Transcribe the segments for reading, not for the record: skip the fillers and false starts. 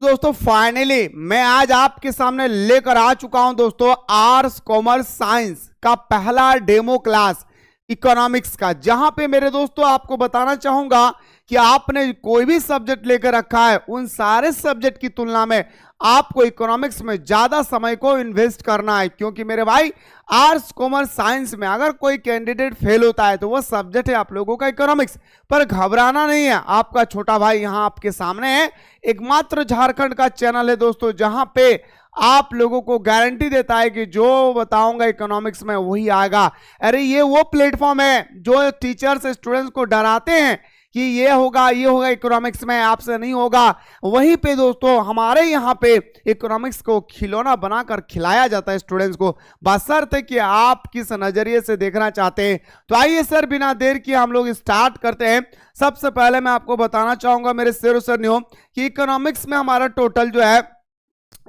दोस्तों फाइनली मैं आज आपके सामने लेकर आ चुका हूं दोस्तों आर्ट्स कॉमर्स साइंस का पहला डेमो क्लास इकोनॉमिक्स का, जहां पे मेरे दोस्तों आपको बताना चाहूंगा कि आपने कोई भी सब्जेक्ट लेकर रखा है उन सारे सब्जेक्ट की तुलना में आपको इकोनॉमिक्स में ज्यादा समय को इन्वेस्ट करना है, क्योंकि मेरे भाई आर्ट्स कॉमर्स साइंस में अगर कोई कैंडिडेट फेल होता है तो वो सब्जेक्ट है आप लोगों का इकोनॉमिक्स। पर घबराना नहीं है, आपका छोटा भाई यहां आपके सामने है। एकमात्र झारखंड का चैनल है दोस्तों जहां पे आप लोगों को गारंटी देता है कि जो बताऊंगा इकोनॉमिक्स में वही आएगा। अरे ये वो प्लेटफॉर्म है जो टीचर्स स्टूडेंट्स को डराते हैं कि ये होगा इकोनॉमिक्स में, आपसे नहीं होगा। वहीं पे दोस्तों हमारे यहाँ पे इकोनॉमिक्स को खिलौना बनाकर खिलाया जाता है स्टूडेंट्स को, बशर्ते कि आप किस नजरिए से देखना चाहते हैं। तो आइए सर बिना देर किए हम लोग स्टार्ट करते हैं। सबसे पहले मैं आपको बताना चाहूंगा मेरे शेरों सरनियों कि इकोनॉमिक्स में हमारा टोटल जो है,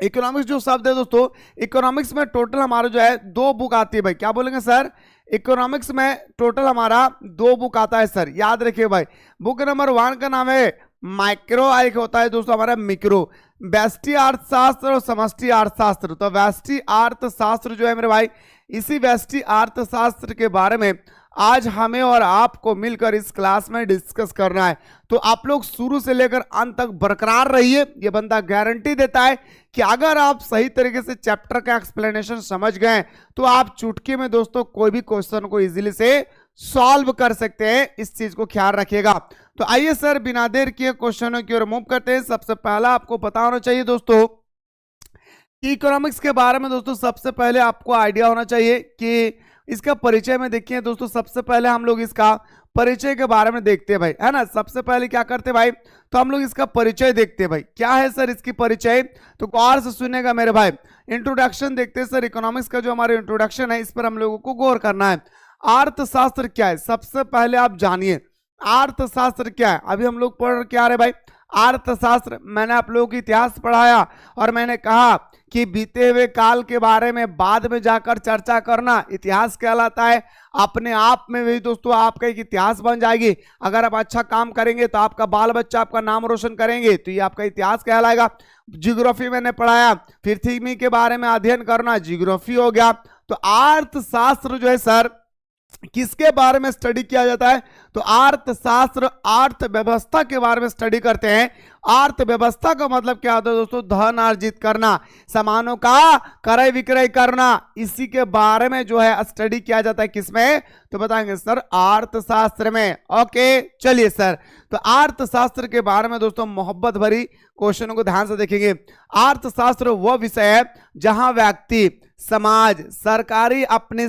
इकोनॉमिक्स जो शब्द है दोस्तों, इकोनॉमिक्स में टोटल हमारा जो है 2 बुक आती है भाई। क्या बोलेंगे सर? इकोनॉमिक्स में टोटल हमारा 2 बुक आता है सर, याद रखिए भाई। बुक नंबर 1 का नाम है माइक्रो, एक होता है दोस्तों हमारा मिक्रो, व्यष्टि अर्थशास्त्र और समष्टि अर्थशास्त्र। तो व्यष्टि अर्थशास्त्र जो है मेरे भाई, इसी व्यष्टि अर्थशास्त्र के बारे में आज हमें और आपको मिलकर इस क्लास में डिस्कस करना है। तो आप लोग शुरू से लेकर अंत तक बरकरार रहिए। ये बंदा गारंटी देता है कि अगर आप सही तरीके से चैप्टर का एक्सप्लेनेशन समझ गए तो आप चुटकी में दोस्तों कोई भी क्वेश्चन को इजीली से सॉल्व कर सकते हैं। इस चीज को ख्याल रखिएगा। तो आइए सर बिना देर किए क्वेश्चनों की ओर मूव करते हैं। सबसे पहला आपको पता होना चाहिए दोस्तों कि इकोनॉमिक्स के बारे में दोस्तों सबसे पहले आपको आइडिया होना चाहिए कि इसका परिचय में देखिए दोस्तों। सबसे पहले हम लोग इसका परिचय के बारे में देखते हैं भाई, है ना। सबसे पहले क्या करते हैं भाई, तो हम लोग इसका परिचय देखते हैं भाई। क्या है सर इसकी परिचय, तो गौर से सुनेगा मेरे भाई। इंट्रोडक्शन देखते हैं सर, इकोनॉमिक्स का जो हमारा इंट्रोडक्शन है इस पर हम लोगों को गौर करना है। अर्थशास्त्र क्या है, सबसे पहले आप जानिए अर्थशास्त्र क्या है। अभी हम लोग पढ़ क्या रहे भाई, अर्थशास्त्र। मैंने आप लोगों को इतिहास पढ़ाया और मैंने कहा कि बीते हुए काल के बारे में बाद में जाकर चर्चा करना इतिहास कहलाता है। अपने आप में भी दोस्तों आपका एक इतिहास बन जाएगी। अगर आप अच्छा काम करेंगे तो आपका बाल बच्चा आपका नाम रोशन करेंगे तो ये आपका इतिहास कहलाएगा। ज्योग्राफी मैंने पढ़ाया, पृथ्वी के बारे में अध्ययन करना ज्योग्राफी हो गया। तो अर्थशास्त्र जो है सर किसके बारे में स्टडी किया जाता है, तो अर्थशास्त्र अर्थव्यवस्था के बारे में स्टडी करते हैं। अर्थव्यवस्था का मतलब क्या होता है दोस्तों, धन अर्जित करना, सामानों का क्रय विक्रय करना, इसी के बारे में जो है स्टडी किया जाता है। किसमें, तो बताएंगे सर अर्थशास्त्र में। ओके चलिए सर, तो अर्थशास्त्र के बारे में दोस्तों मोहब्बत भरी क्वेश्चनों को ध्यान से देखेंगे। अर्थशास्त्र वह विषय है जहां व्यक्ति, समाज, सरकारी अपनी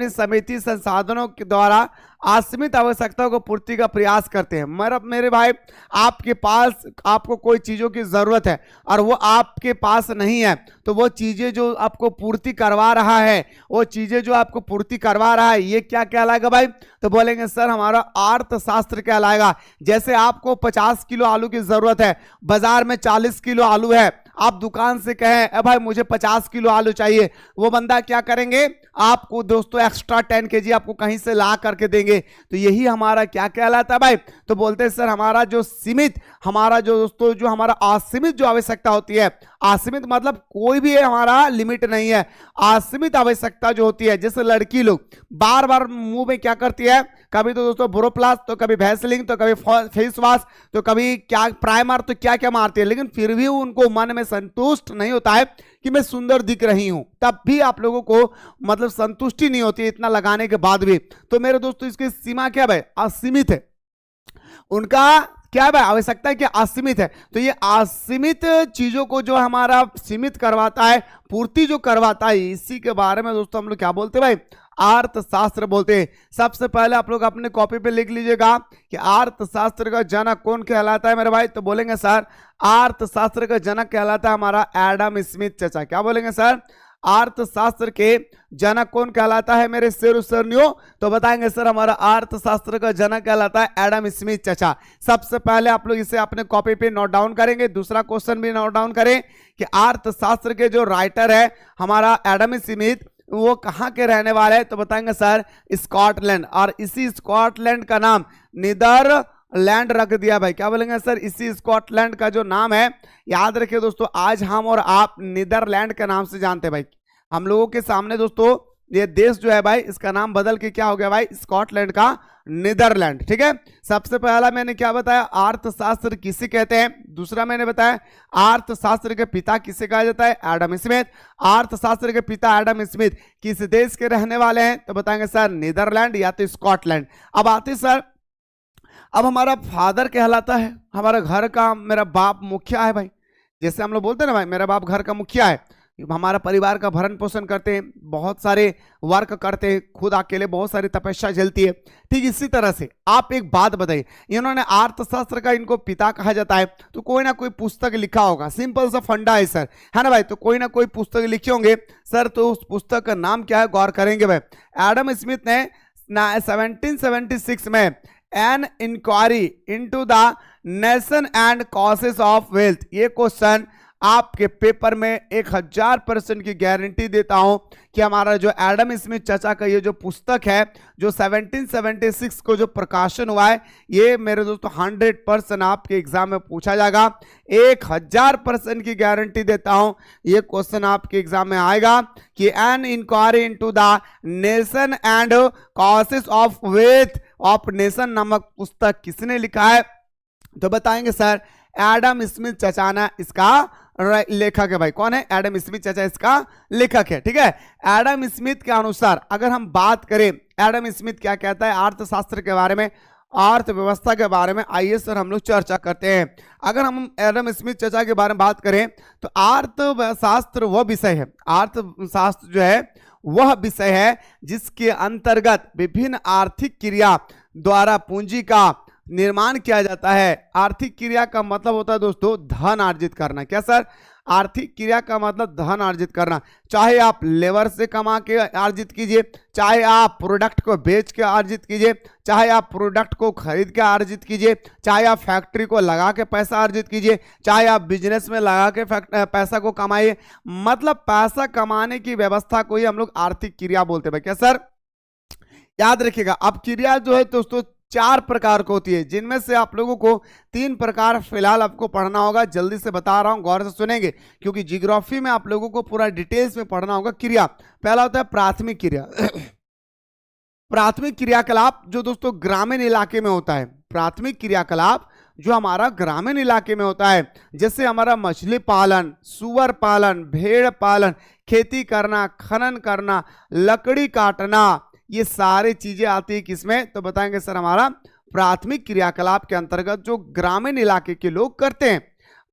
समिति संसाधनों के द्वारा असीमित आवश्यकताओं को पूर्ति का प्रयास करते हैं। मेरे भाई आपके पास आपको कोई चीजों की जरूरत है और वो आपके पास नहीं है, तो वो चीजें जो आपको पूर्ति करवा रहा है, वो चीजें जो आपको पूर्ति करवा रहा है, ये क्या कहलाएगा भाई, तो बोलेंगे सर हमारा अर्थशास्त्र कहलाएगा। जैसे आपको 50 किलो आलू की जरूरत है, बाजार में 40 किलो आलू है, आप दुकान से कहें भाई मुझे 50 किलो आलू चाहिए, वो बंदा क्या करेंगे, आपको दोस्तों एक्स्ट्रा 10 kg आपको कहीं से ला करके देंगे। तो यही हमारा क्या कहलाता है भाई, तो बोलते हैं सर हमारा जो सीमित, हमारा जो दोस्तों जो हमारा असीमित जो आवश्यकता होती है, असीमित मतलब कोई भी हमारा लिमिट नहीं है, असीमित आवश्यकता जो होती है। जैसे लड़की लोग बार बार मुंह में क्या करती है, कभी तो दोस्तों बोरोप्लस, तो कभी वैसलीन, तो कभी फेस वॉश, तो कभी क्या प्राइमर, तो क्या क्या मारती है, लेकिन फिर भी उनको मन में संतुष्ट नहीं होता है कि मैं सुंदर दिख रही हूं, तब भी आप लोगों को मतलब संतुष्टि नहीं होती है इतना लगाने के बाद भी। तो मेरे दोस्तों इसकी सीमा क्या भाई, असीमित है। उनका क्या है भाई, आवश्यकता क्या असीमित है। तो ये असीमित चीजों को जो हमारा सीमित करवाता है, पूर्ति जो करवाता है, इसी के बारे में दोस्तों हम लोग क्या बोलते हैं भाई, अर्थशास्त्र बोलते हैं। सबसे पहले आप लोग अपने कॉपी पे लिख लीजिएगा कि अर्थशास्त्र का जनक कौन कहलाता है मेरे भाई, तो बोलेंगे सर अर्थशास्त्र का जनक कहलाता है हमारा एडम स्मिथ चाचा। क्या बोलेंगे सर, अर्थशास्त्र के जनक कौन कहलाता है मेरे शेर सरनियों, तो बताएंगे सर हमारा अर्थशास्त्र का जनक कहलाता है एडम स्मिथ चाचा। सबसे पहले आप लोग इसे अपने कॉपी पे नोट डाउन करेंगे। दूसरा क्वेश्चन भी नोट डाउन करें कि अर्थशास्त्र के जो राइटर है हमारा एडम स्मिथ, वो कहाँ के रहने वाले हैं, तो बताएंगे सर स्कॉटलैंड। और इसी स्कॉटलैंड का नाम नीदर लैंड रख दिया भाई। क्या बोलेंगे सर? इसी स्कॉटलैंड का जो नाम है, याद रखिए दोस्तों, आज हम और आप नीदरलैंड के नाम से जानते हैं भाई। हम लोगों के सामने दोस्तों ये देश जो है भाई, इसका नाम बदल के क्या हो गया भाई? स्कॉटलैंड का नीदरलैंड। ठीक है, सबसे पहला मैंने क्या बताया? अर्थशास्त्र किसे कहते हैं। दूसरा मैंने बताया अर्थशास्त्र के पिता किसे कहा जाता है? Adam Smith. अर्थशास्त्र के पिता एडम स्मिथ किस देश के रहने वाले हैं? तो बताएंगे सर नीदरलैंड या तो स्कॉटलैंड। अब आते सर, अब हमारा फादर कहलाता है, हमारा घर का, मेरा बाप मुखिया है भाई। जैसे हम लोग बोलते हैं ना भाई, मेरा बाप घर का मुखिया है, हमारा परिवार का भरण पोषण करते हैं, बहुत सारे वर्क करते हैं, खुद अकेले बहुत सारी तपस्या झेलती है। ठीक इसी तरह से आप एक बात बताइए, इन्होंने अर्थशास्त्र का इनको पिता कहा जाता है, तो कोई ना कोई पुस्तक लिखा होगा, सिंपल सा फंडा है सर, है ना भाई? तो कोई ना कोई पुस्तक लिखे होंगे सर, तो उस पुस्तक का नाम क्या है? गौर करेंगे भाई। एडम स्मिथ ने 1776 में an inquiry into the nation and causes of wealth, ये क्वेश्चन आपके पेपर में 1000% की गारंटी देता हूं कि हमारा जो एडम स्मिथ चाचा का ये जो पुस्तक है, जो 1776 को जो प्रकाशन हुआ है, ये मेरे दोस्तों 100% आपके एग्जाम में पूछा जाएगा। 1000% की गारंटी देता हूं, ये क्वेश्चन आपके एग्जाम में आएगा कि an inquiry into the nation and causes of wealth of nation नामक पुस्तक किसने लिखा है? तो बताएंगे सर एडम स्मिथ चाचा ने इसका लेखक है भाई। कौन है? एडम स्मिथ चाचा इसका लेखक है। ठीक है, एडम स्मिथ के अनुसार अगर हम बात करें, एडम स्मिथ क्या कहता है अर्थशास्त्र के बारे में, अर्थव्यवस्था के बारे में, आइए सर हम लोग चर्चा करते हैं। अगर हम एडम स्मिथ चाचा के बारे में बात करें तो अर्थशास्त्र वह विषय है, अर्थशास्त्र जो है वह विषय है जिसके अंतर्गत विभिन्न आर्थिक क्रिया द्वारा पूंजी का निर्माण किया जाता है। आर्थिक क्रिया का मतलब होता है दोस्तों धन अर्जित करना। क्या सर? आर्थिक क्रिया का मतलब धन अर्जित करना, चाहे आप लेबर से कमा के अर्जित कीजिए, चाहे आप प्रोडक्ट को बेच के अर्जित कीजिए, चाहे आप प्रोडक्ट को खरीद के अर्जित कीजिए, चाहे आप फैक्ट्री को लगा के पैसा अर्जित कीजिए, चाहे आप बिजनेस में लगा के पैसा को कमाइए, मतलब पैसा कमाने की व्यवस्था को ही हम लोग आर्थिक क्रिया बोलते हैं। क्या सर? याद रखिएगा, अब क्रिया जो है दोस्तों 4 प्रकार की होती है, जिनमें से आप लोगों को 3 प्रकार फिलहाल आपको पढ़ना होगा। जल्दी से बता रहा हूं, गौर से सुनेंगे, क्योंकि ज्योग्राफी में आप लोगों को पूरा डिटेल्स में पढ़ना होगा। क्रिया पहला होता है प्राथमिक क्रिया। प्राथमिक क्रियाकलाप जो दोस्तों ग्रामीण इलाके में होता है, प्राथमिक क्रियाकलाप जो हमारा ग्रामीण इलाके में होता है, जैसे हमारा मछली पालन, सुअर पालन, भेड़ पालन, खेती करना, खनन करना, लकड़ी काटना, ये सारी चीजें आती है किसमें? तो बताएंगे सर हमारा प्राथमिक क्रियाकलाप के अंतर्गत जो ग्रामीण इलाके के लोग करते हैं।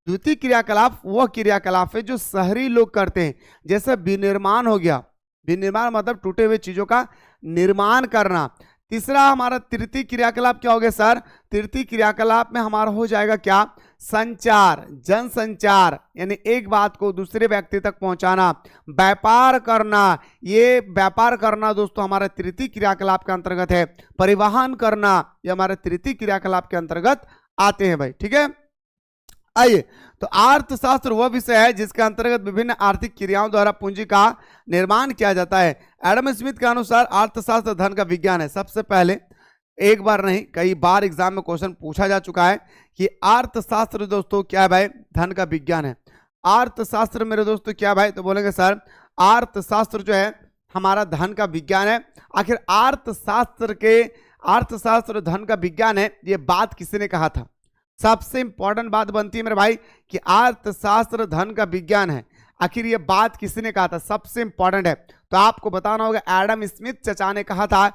द्वितीय क्रियाकलाप वह क्रियाकलाप है जो शहरी लोग करते हैं, जैसे विनिर्माण हो गया, विनिर्माण मतलब टूटे हुए चीजों का निर्माण करना। तीसरा हमारा तृतीय क्रियाकलाप क्या हो गया सर? तृतीय क्रियाकलाप में हमारा हो जाएगा क्या? संचार, जनसंचार, यानी एक बात को दूसरे व्यक्ति तक पहुंचाना, व्यापार करना। ये व्यापार करना दोस्तों हमारा तृतीय क्रियाकलाप के अंतर्गत है। परिवहन करना, ये हमारे तृतीय क्रियाकलाप के अंतर्गत आते हैं भाई। ठीक है, आइए, तो अर्थशास्त्र वह विषय है जिसके अंतर्गत विभिन्न आर्थिक क्रियाओं द्वारा पूंजी का निर्माण किया जाता है। एडम स्मिथ के अनुसार अर्थशास्त्र धन का विज्ञान है। सबसे पहले, एक बार नहीं कई बार एग्जाम में क्वेश्चन पूछा जा चुका है कि अर्थशास्त्र दोस्तों क्या है भाई? धन का विज्ञान है। अर्थशास्त्र मेरे दोस्तों क्या है भाई? तो बोलेंगे सर अर्थशास्त्र जो है हमारा धन का विज्ञान है। आखिर अर्थशास्त्र धन का विज्ञान है, ये बात किसी ने कहा था? सबसे इंपॉर्टेंट बात बनती है मेरे भाई कि अर्थशास्त्र धन का विज्ञान है, आखिर ये बात किसने कहा था? सबसे इंपॉर्टेंट है, तो आपको बताना होगा एडम स्मिथ चचा ने कहा था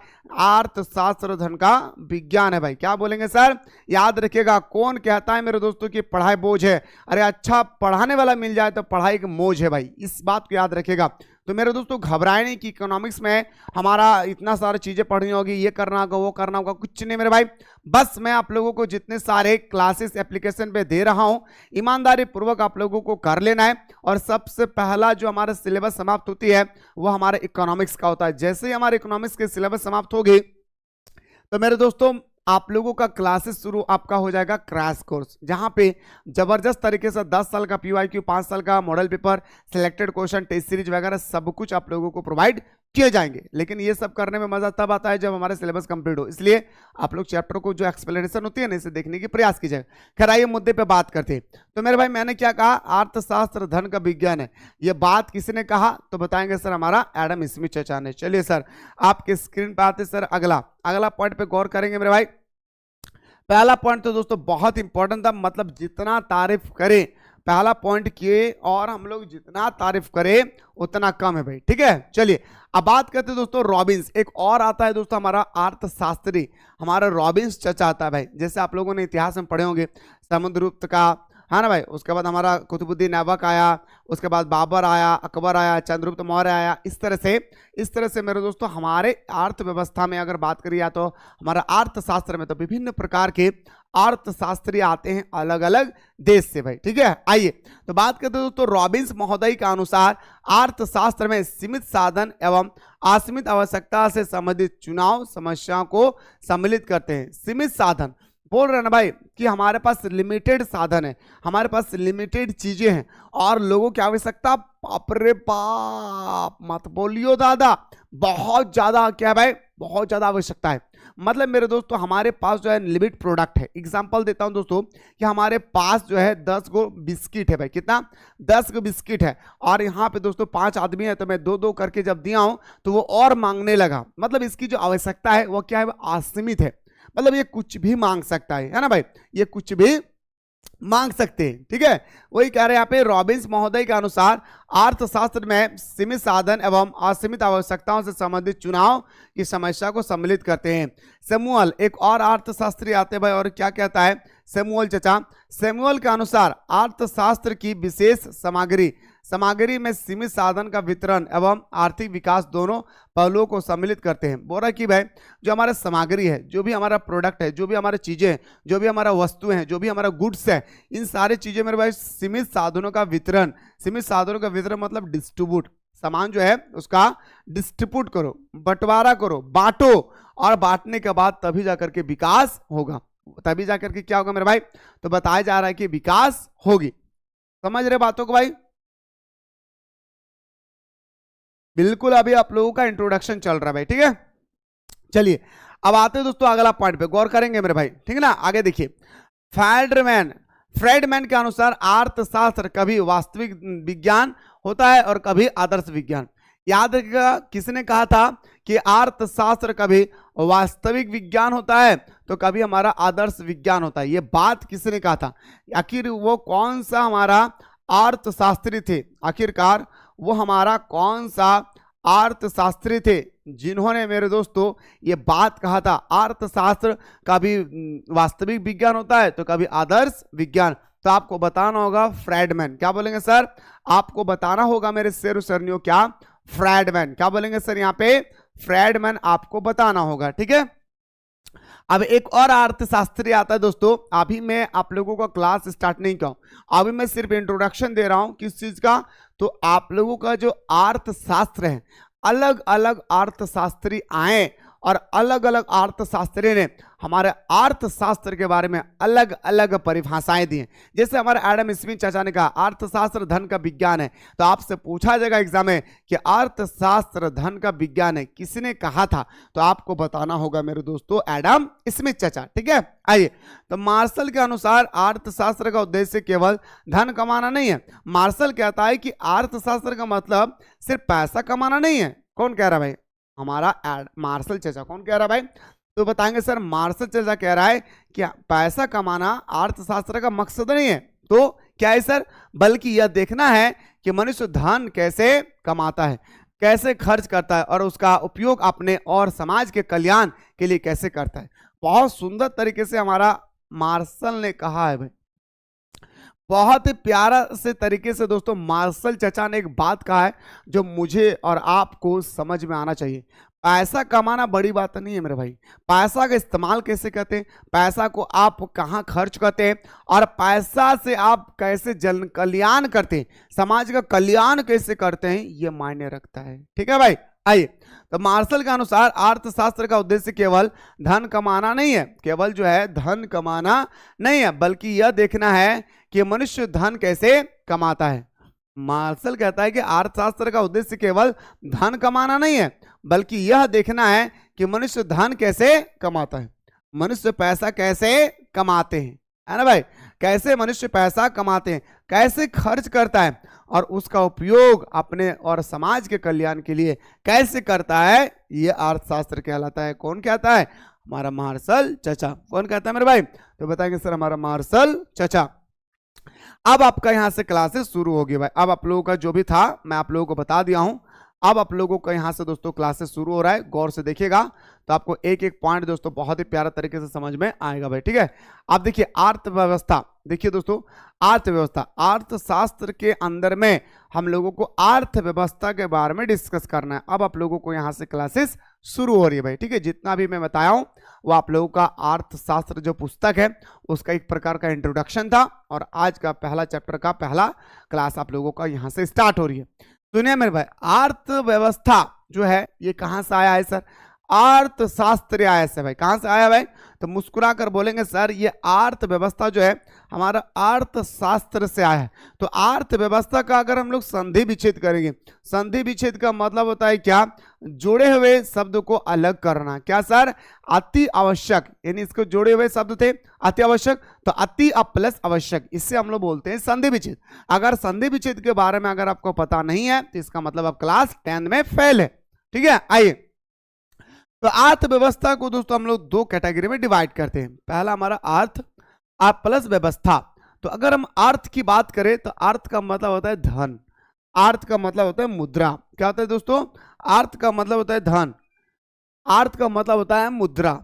अर्थशास्त्र धन का विज्ञान है भाई। क्या बोलेंगे सर? याद रखिएगा, कौन कहता है मेरे दोस्तों की पढ़ाई बोझ है? अरे अच्छा पढ़ाने वाला मिल जाए तो पढ़ाई की मौज है भाई, इस बात को याद रखिएगा। तो मेरे दोस्तों घबराए नहीं कि इकोनॉमिक्स में हमारा इतना सारी चीजें पढ़नी होगी, ये करना होगा, वो करना होगा, कुछ नहीं मेरे भाई। बस मैं आप लोगों को जितने सारे क्लासेस एप्लीकेशन पे दे रहा हूं, ईमानदारी पूर्वक आप लोगों को कर लेना है। और सबसे पहला जो हमारा सिलेबस समाप्त होती है वो हमारे इकोनॉमिक्स का होता है। जैसे ही हमारे इकोनॉमिक्स के सिलेबस समाप्त होगी तो मेरे दोस्तों आप लोगों का क्लासेस शुरू आपका हो जाएगा क्रैश कोर्स, जहां पे जबरदस्त तरीके से 10 साल का पीवाईक्यू, 5 साल का model paper, selected question, test series वगैरह सब कुछ आप लोगों को प्रोवाइड किए जाएंगे। लेकिन ये सब करने में मजा तब आता है जब हमारा सिलेबस कंप्लीट हो, इसलिए आप लोग चैप्टर को जो एक्सप्लेनेशन होती है ना इसे देखने की प्रयास कीजिए। खैर आइए मुद्दे पे बात करते हैं। तो मेरे भाई मैंने क्या कहा, अर्थशास्त्र धन का विज्ञान है। ये बात किसने कहा तो बताएंगे सर हमारा एडम स्मिथ चचा ने। चलिए सर आपके स्क्रीन पे आते सर अगला पॉइंट पे गौर करेंगे मेरे भाई। पहला पॉइंट तो दोस्तों बहुत इंपॉर्टेंट था, मतलब जितना तारीफ करें पहला पॉइंट किए और हम लोग जितना तारीफ करें उतना कम है भाई, ठीक है। चलिए अब बात करते हैं दोस्तों रॉबिन्स। एक और आता है दोस्तों हमारा अर्थशास्त्री, हमारा रॉबिन्स चचा आता है भाई। जैसे आप लोगों ने इतिहास में पढ़े होंगे समुद्रगुप्त का, है ना भाई, उसके बाद हमारा कुतुबुद्दीन ऐबक आया, उसके बाद बाबर आया, अकबर आया, चंद्रगुप्त मौर्य आया। इस तरह से मेरे दोस्तों हमारे अर्थव्यवस्था में अगर बात करिए तो हमारा अर्थशास्त्र में तो विभिन्न प्रकार के अर्थशास्त्री आते हैं अलग अलग देश से भाई, ठीक है। आइए तो बात करते हैं दोस्तों रॉबिन्स महोदय के अनुसार अर्थशास्त्र में सीमित साधन एवं असीमित आवश्यकता से संबंधित चुनाव समस्याओं को सम्मिलित करते हैं। सीमित साधन बोल रहे हैं ना भाई कि हमारे पास लिमिटेड साधन है, हमारे पास लिमिटेड चीजें हैं और लोगों की आवश्यकता बाप रे बाप मत बोलियो दादा, बहुत ज्यादा क्या भाई, बहुत ज्यादा आवश्यकता है। मतलब मेरे दोस्तों हमारे पास जो है लिमिट प्रोडक्ट है। एग्जांपल देता हूं दोस्तों कि हमारे पास जो है 10 गो बिस्किट है भाई, कितना 10 गो बिस्किट है और यहाँ पे दोस्तों 5 आदमी है तो मैं 2-2 करके जब दिया हूं तो वो और मांगने लगा। मतलब इसकी जो आवश्यकता है वो क्या है, असीमित है। मतलब ये कुछ भी मांग सकता है ना भाई, ये कुछ भी मांग सकते हैं, ठीक है। वही कह रहे हैं यहाँ पे रॉबिन्स महोदय के अनुसार अर्थशास्त्र में सीमित साधन एवं असीमित आवश्यकताओं से संबंधित चुनाव की समस्या को सम्मिलित करते हैं। सैमुअल एक और अर्थशास्त्री आते हैं भाई और क्या कहता है सैमुअल चचा, सैमुअल के अनुसार अर्थशास्त्र की विशेष सामग्री में सीमित साधन का वितरण एवं आर्थिक विकास दोनों पहलुओं को सम्मिलित करते हैं। बोल रहा कि भाई जो हमारा सामग्री है, जो भी हमारा प्रोडक्ट है, जो भी हमारी चीजें हैं, जो भी हमारा वस्तु है, जो भी हमारा गुड्स है, इन सारी चीजें मेरे भाई सीमित साधनों का वितरण मतलब डिस्ट्रीब्यूट, सामान जो है उसका डिस्ट्रीब्यूट करो, बंटवारा करो, बांटो और बांटने के बाद तभी जाकर के विकास होगा। तभी जाकर के क्या होगा मेरे भाई, तो बताया जा रहा है कि विकास होगी। समझ रहे बातों को भाई? बिल्कुल अभी आप लोगों का इंट्रोडक्शन चल रहा है भाई, ठीक है। चलिए अब आते हैं दोस्तों अगला पॉइंट पे गौर करेंगे मेरे भाई, ठीक है ना। आगे देखिए फ्रेडमैन के अनुसार अर्थशास्त्र कभी वास्तविक विज्ञान होता है और कभी आदर्श विज्ञान। याद रखिएगा किसने कहा था कि अर्थशास्त्र कभी वास्तविक विज्ञान होता है तो कभी हमारा आदर्श विज्ञान होता है। ये बात किसने कहा था? आखिर वो कौन सा हमारा अर्थशास्त्री थे? आखिरकार वो हमारा कौन सा अर्थशास्त्री थे जिन्होंने मेरे दोस्तों ये बात कहा था अर्थशास्त्र कभी वास्तविक विज्ञान होता है तो कभी आदर्श विज्ञान? तो आपको बताना होगा फ्रेडमैन। क्या बोलेंगे सर? आपको बताना होगा मेरे शेर सरनियों, क्या फ्रेडमैन। क्या बोलेंगे सर यहाँ पे? फ्रेडमैन आपको बताना होगा, ठीक है। अब एक और अर्थशास्त्री आता है दोस्तों। अभी मैं आप लोगों का क्लास स्टार्ट नहीं किया, अभी मैं सिर्फ इंट्रोडक्शन दे रहा हूं किस चीज का, तो आप लोगों का जो अर्थशास्त्र है, अलग अलग अर्थशास्त्री आए और अलग अलग अर्थशास्त्री ने हमारे अर्थशास्त्र के बारे में अलग अलग परिभाषाएं दी हैं। जैसे हमारे एडम स्मिथ चाचा ने कहा अर्थशास्त्र धन का विज्ञान है, तो आपसे पूछा जाएगा एग्जाम में कि अर्थशास्त्र धन का विज्ञान है किसने कहा था, तो आपको बताना होगा मेरे दोस्तों एडम स्मिथ चाचा, ठीक है। आइए तो मार्शल के अनुसार अर्थशास्त्र का उद्देश्य केवल धन कमाना नहीं है। मार्शल कहता है कि अर्थशास्त्र का मतलब सिर्फ पैसा कमाना नहीं है। कौन कह रहा है भाई? हमारा मार्शल चाचा। कौन कह रहा है भाई? तो बताएंगे सर मार्शल चाचा कह रहा है कि पैसा कमाना अर्थशास्त्र का मकसद नहीं है। तो क्या है सर? बल्कि यह देखना है कि मनुष्य धन कैसे कमाता है, कैसे खर्च करता है और उसका उपयोग अपने और समाज के कल्याण के लिए कैसे करता है। बहुत सुंदर तरीके से हमारा मार्शल ने कहा है भाई, बहुत ही प्यारा से तरीके से दोस्तों मार्शल चाचा ने एक बात कहा है जो मुझे और आपको समझ में आना चाहिए। पैसा कमाना बड़ी बात नहीं है मेरे भाई, पैसा का इस्तेमाल कैसे करते हैं, पैसा को आप कहाँ खर्च करते हैं और पैसा से आप कैसे जन कल्याण करते हैं, समाज का कल्याण कैसे करते हैं, ये मायने रखता है, ठीक है भाई। आइए तो मार्शल के अनुसार अर्थशास्त्र का उद्देश्य केवल धन कमाना नहीं है, केवल जो है धन कमाना नहीं है, बल्कि यह देखना है कि मनुष्य धन कैसे कमाता है। मार्शल कहता है कि अर्थशास्त्र का उद्देश्य केवल धन कमाना नहीं है, बल्कि यह देखना है कि मनुष्य धन कैसे कमाता है, मनुष्य पैसा कैसे कमाते हैं, है ना भाई, कैसे मनुष्य पैसा कमाते हैं, कैसे खर्च करता है और उसका उपयोग अपने और समाज के कल्याण के लिए कैसे करता है, ये अर्थशास्त्र कहलाता है। कौन कहता है? हमारा मार्शल चचा। कौन कहता है मेरे भाई? तो बताएंगे सर हमारा मार्शल चचा। अब आपका यहां से क्लासेस शुरू होगी भाई। अब आप लोगों का जो भी था मैं आप लोगों को बता दिया हूं। अब आप लोगों का यहां से दोस्तों क्लासेस शुरू हो रहा है, गौर से देखिएगा तो आपको एक एक पॉइंट दोस्तों बहुत ही प्यारा तरीके से समझ में आएगा भाई, ठीक है। आप देखिए अर्थव्यवस्था, देखिए दोस्तों अर्थव्यवस्था, अर्थशास्त्र के अंदर में हम लोगों को अर्थव्यवस्था के बारे में डिस्कस करना है। अब आप लोगों को यहां से क्लासेस शुरू हो रही है भाई, ठीक है। जितना भी मैं बताया हूं वो आप लोगों का अर्थशास्त्र जो पुस्तक है उसका एक प्रकार का इंट्रोडक्शन था और आज का पहला चैप्टर का पहला क्लास आप लोगों का यहां से स्टार्ट हो रही है। सुनिए मेरे भाई, अर्थव्यवस्था जो है ये कहां से आया है सर? अर्थशास्त्र आया है भाई। कहां से आया भाई? तो मुस्कुरा कर बोलेंगे सर ये अर्थव्यवस्था जो है हमारा अर्थशास्त्र से आया है। तो अर्थव्यवस्था का अगर हम लोग संधि विच्छेद करेंगे, संधि विच्छेद का मतलब होता है क्या? जोड़े हुए शब्द को अलग करना। क्या सर? अति आवश्यक, यानी इसको जोड़े हुए शब्द थे अति आवश्यक, तो अति प्लस आवश्यक, इससे हम लोग बोलते हैं संधि विच्छेद। अगर संधि विच्छेद के बारे में अगर आपको पता नहीं है तो इसका मतलब आप क्लास 10 में फेल है, ठीक है। आइए, तो अर्थव्यवस्था को दोस्तों हम लोग दो कैटेगरी में डिवाइड करते हैं। पहला हमारा अर्थ प्लस व्यवस्था। तो अगर हम अर्थ की बात करें तो अर्थ का मतलब होता है धन, अर्थ का मतलब होता है मुद्रा। क्या होता है दोस्तों? अर्थ का मतलब होता है धन, अर्थ का मतलब होता है मुद्रा,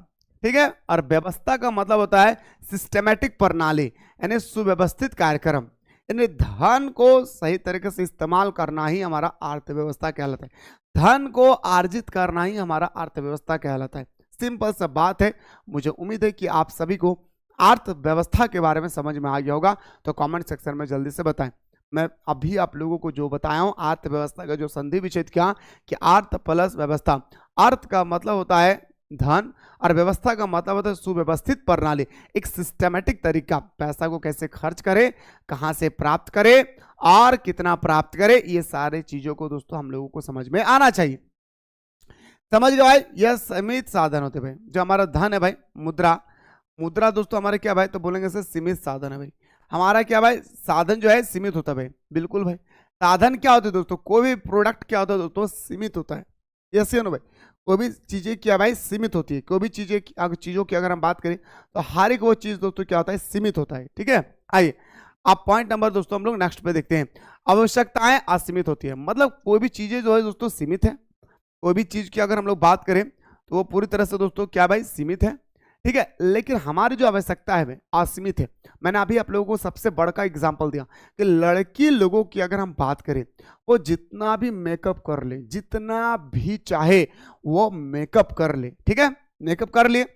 ठीक है। और व्यवस्था का मतलब होता है सिस्टमैटिक प्रणाली, यानी सुव्यवस्थित कार्यक्रम। यानी धन को सही तरीके से इस्तेमाल करना ही हमारा अर्थव्यवस्था कहलाता है, धन को अर्जित करना ही हमारा अर्थव्यवस्था कहलाता है। सिंपल सा बात है। मुझे उम्मीद है कि आप सभी को अर्थव्यवस्था के बारे में समझ में आ गया होगा, तो कमेंट सेक्शन में जल्दी से बताएं। मैं अभी आप लोगों को जो बताया हूं अर्थव्यवस्था का जो संधि विच्छेद किया कि अर्थ प्लस व्यवस्था। अर्थ का मतलब होता है धन और व्यवस्था का मतलब होता है सुव्यवस्थित प्रणाली, एक सिस्टमैटिक तरीका, पैसा को कैसे खर्च करे, कहां से प्राप्त करे और कितना प्राप्त करे, ये सारे चीजों को दोस्तों हम लोगों को समझ में आना चाहिए। समझ गए भाई? यह सीमित साधन होते भाई। जो हमारा धन है भाई, मुद्रा, मुद्रा दोस्तों हमारे क्या भाई? तो बोलेंगे सर सीमित साधन है भाई। हमारा क्या भाई? साधन जो है सीमित होता है भाई। बिल्कुल भाई। साधन क्या होते हैं दोस्तों? कोई भी प्रोडक्ट क्या होता है दोस्तों? सीमित होता है। यस या नो भाई? कोई भी चीजें क्या भाई? सीमित होती है। कोई भी चीजों की अगर हम बात करें तो हर एक वो चीज दोस्तों क्या होता है? सीमित होता है, ठीक है। आइए अब पॉइंट नंबर दोस्तों हम लोग नेक्स्ट पे देखते हैं। आवश्यकताएं असीमित होती है, मतलब कोई भी चीजें जो है दोस्तों सीमित है। कोई भी चीज की अगर हम लोग बात करें तो वो पूरी तरह से दोस्तों क्या भाई? सीमित है, ठीक है। लेकिन हमारी जो आवश्यकता है भाई असीमित है। मैंने अभी आप लोगों को सबसे बड़ा का एग्जांपल दिया कि लड़की लोगों की अगर हम बात करें वो जितना भी मेकअप कर ले, जितना भी चाहे वो मेकअप कर ले, ठीक है। मेकअप कर लिए,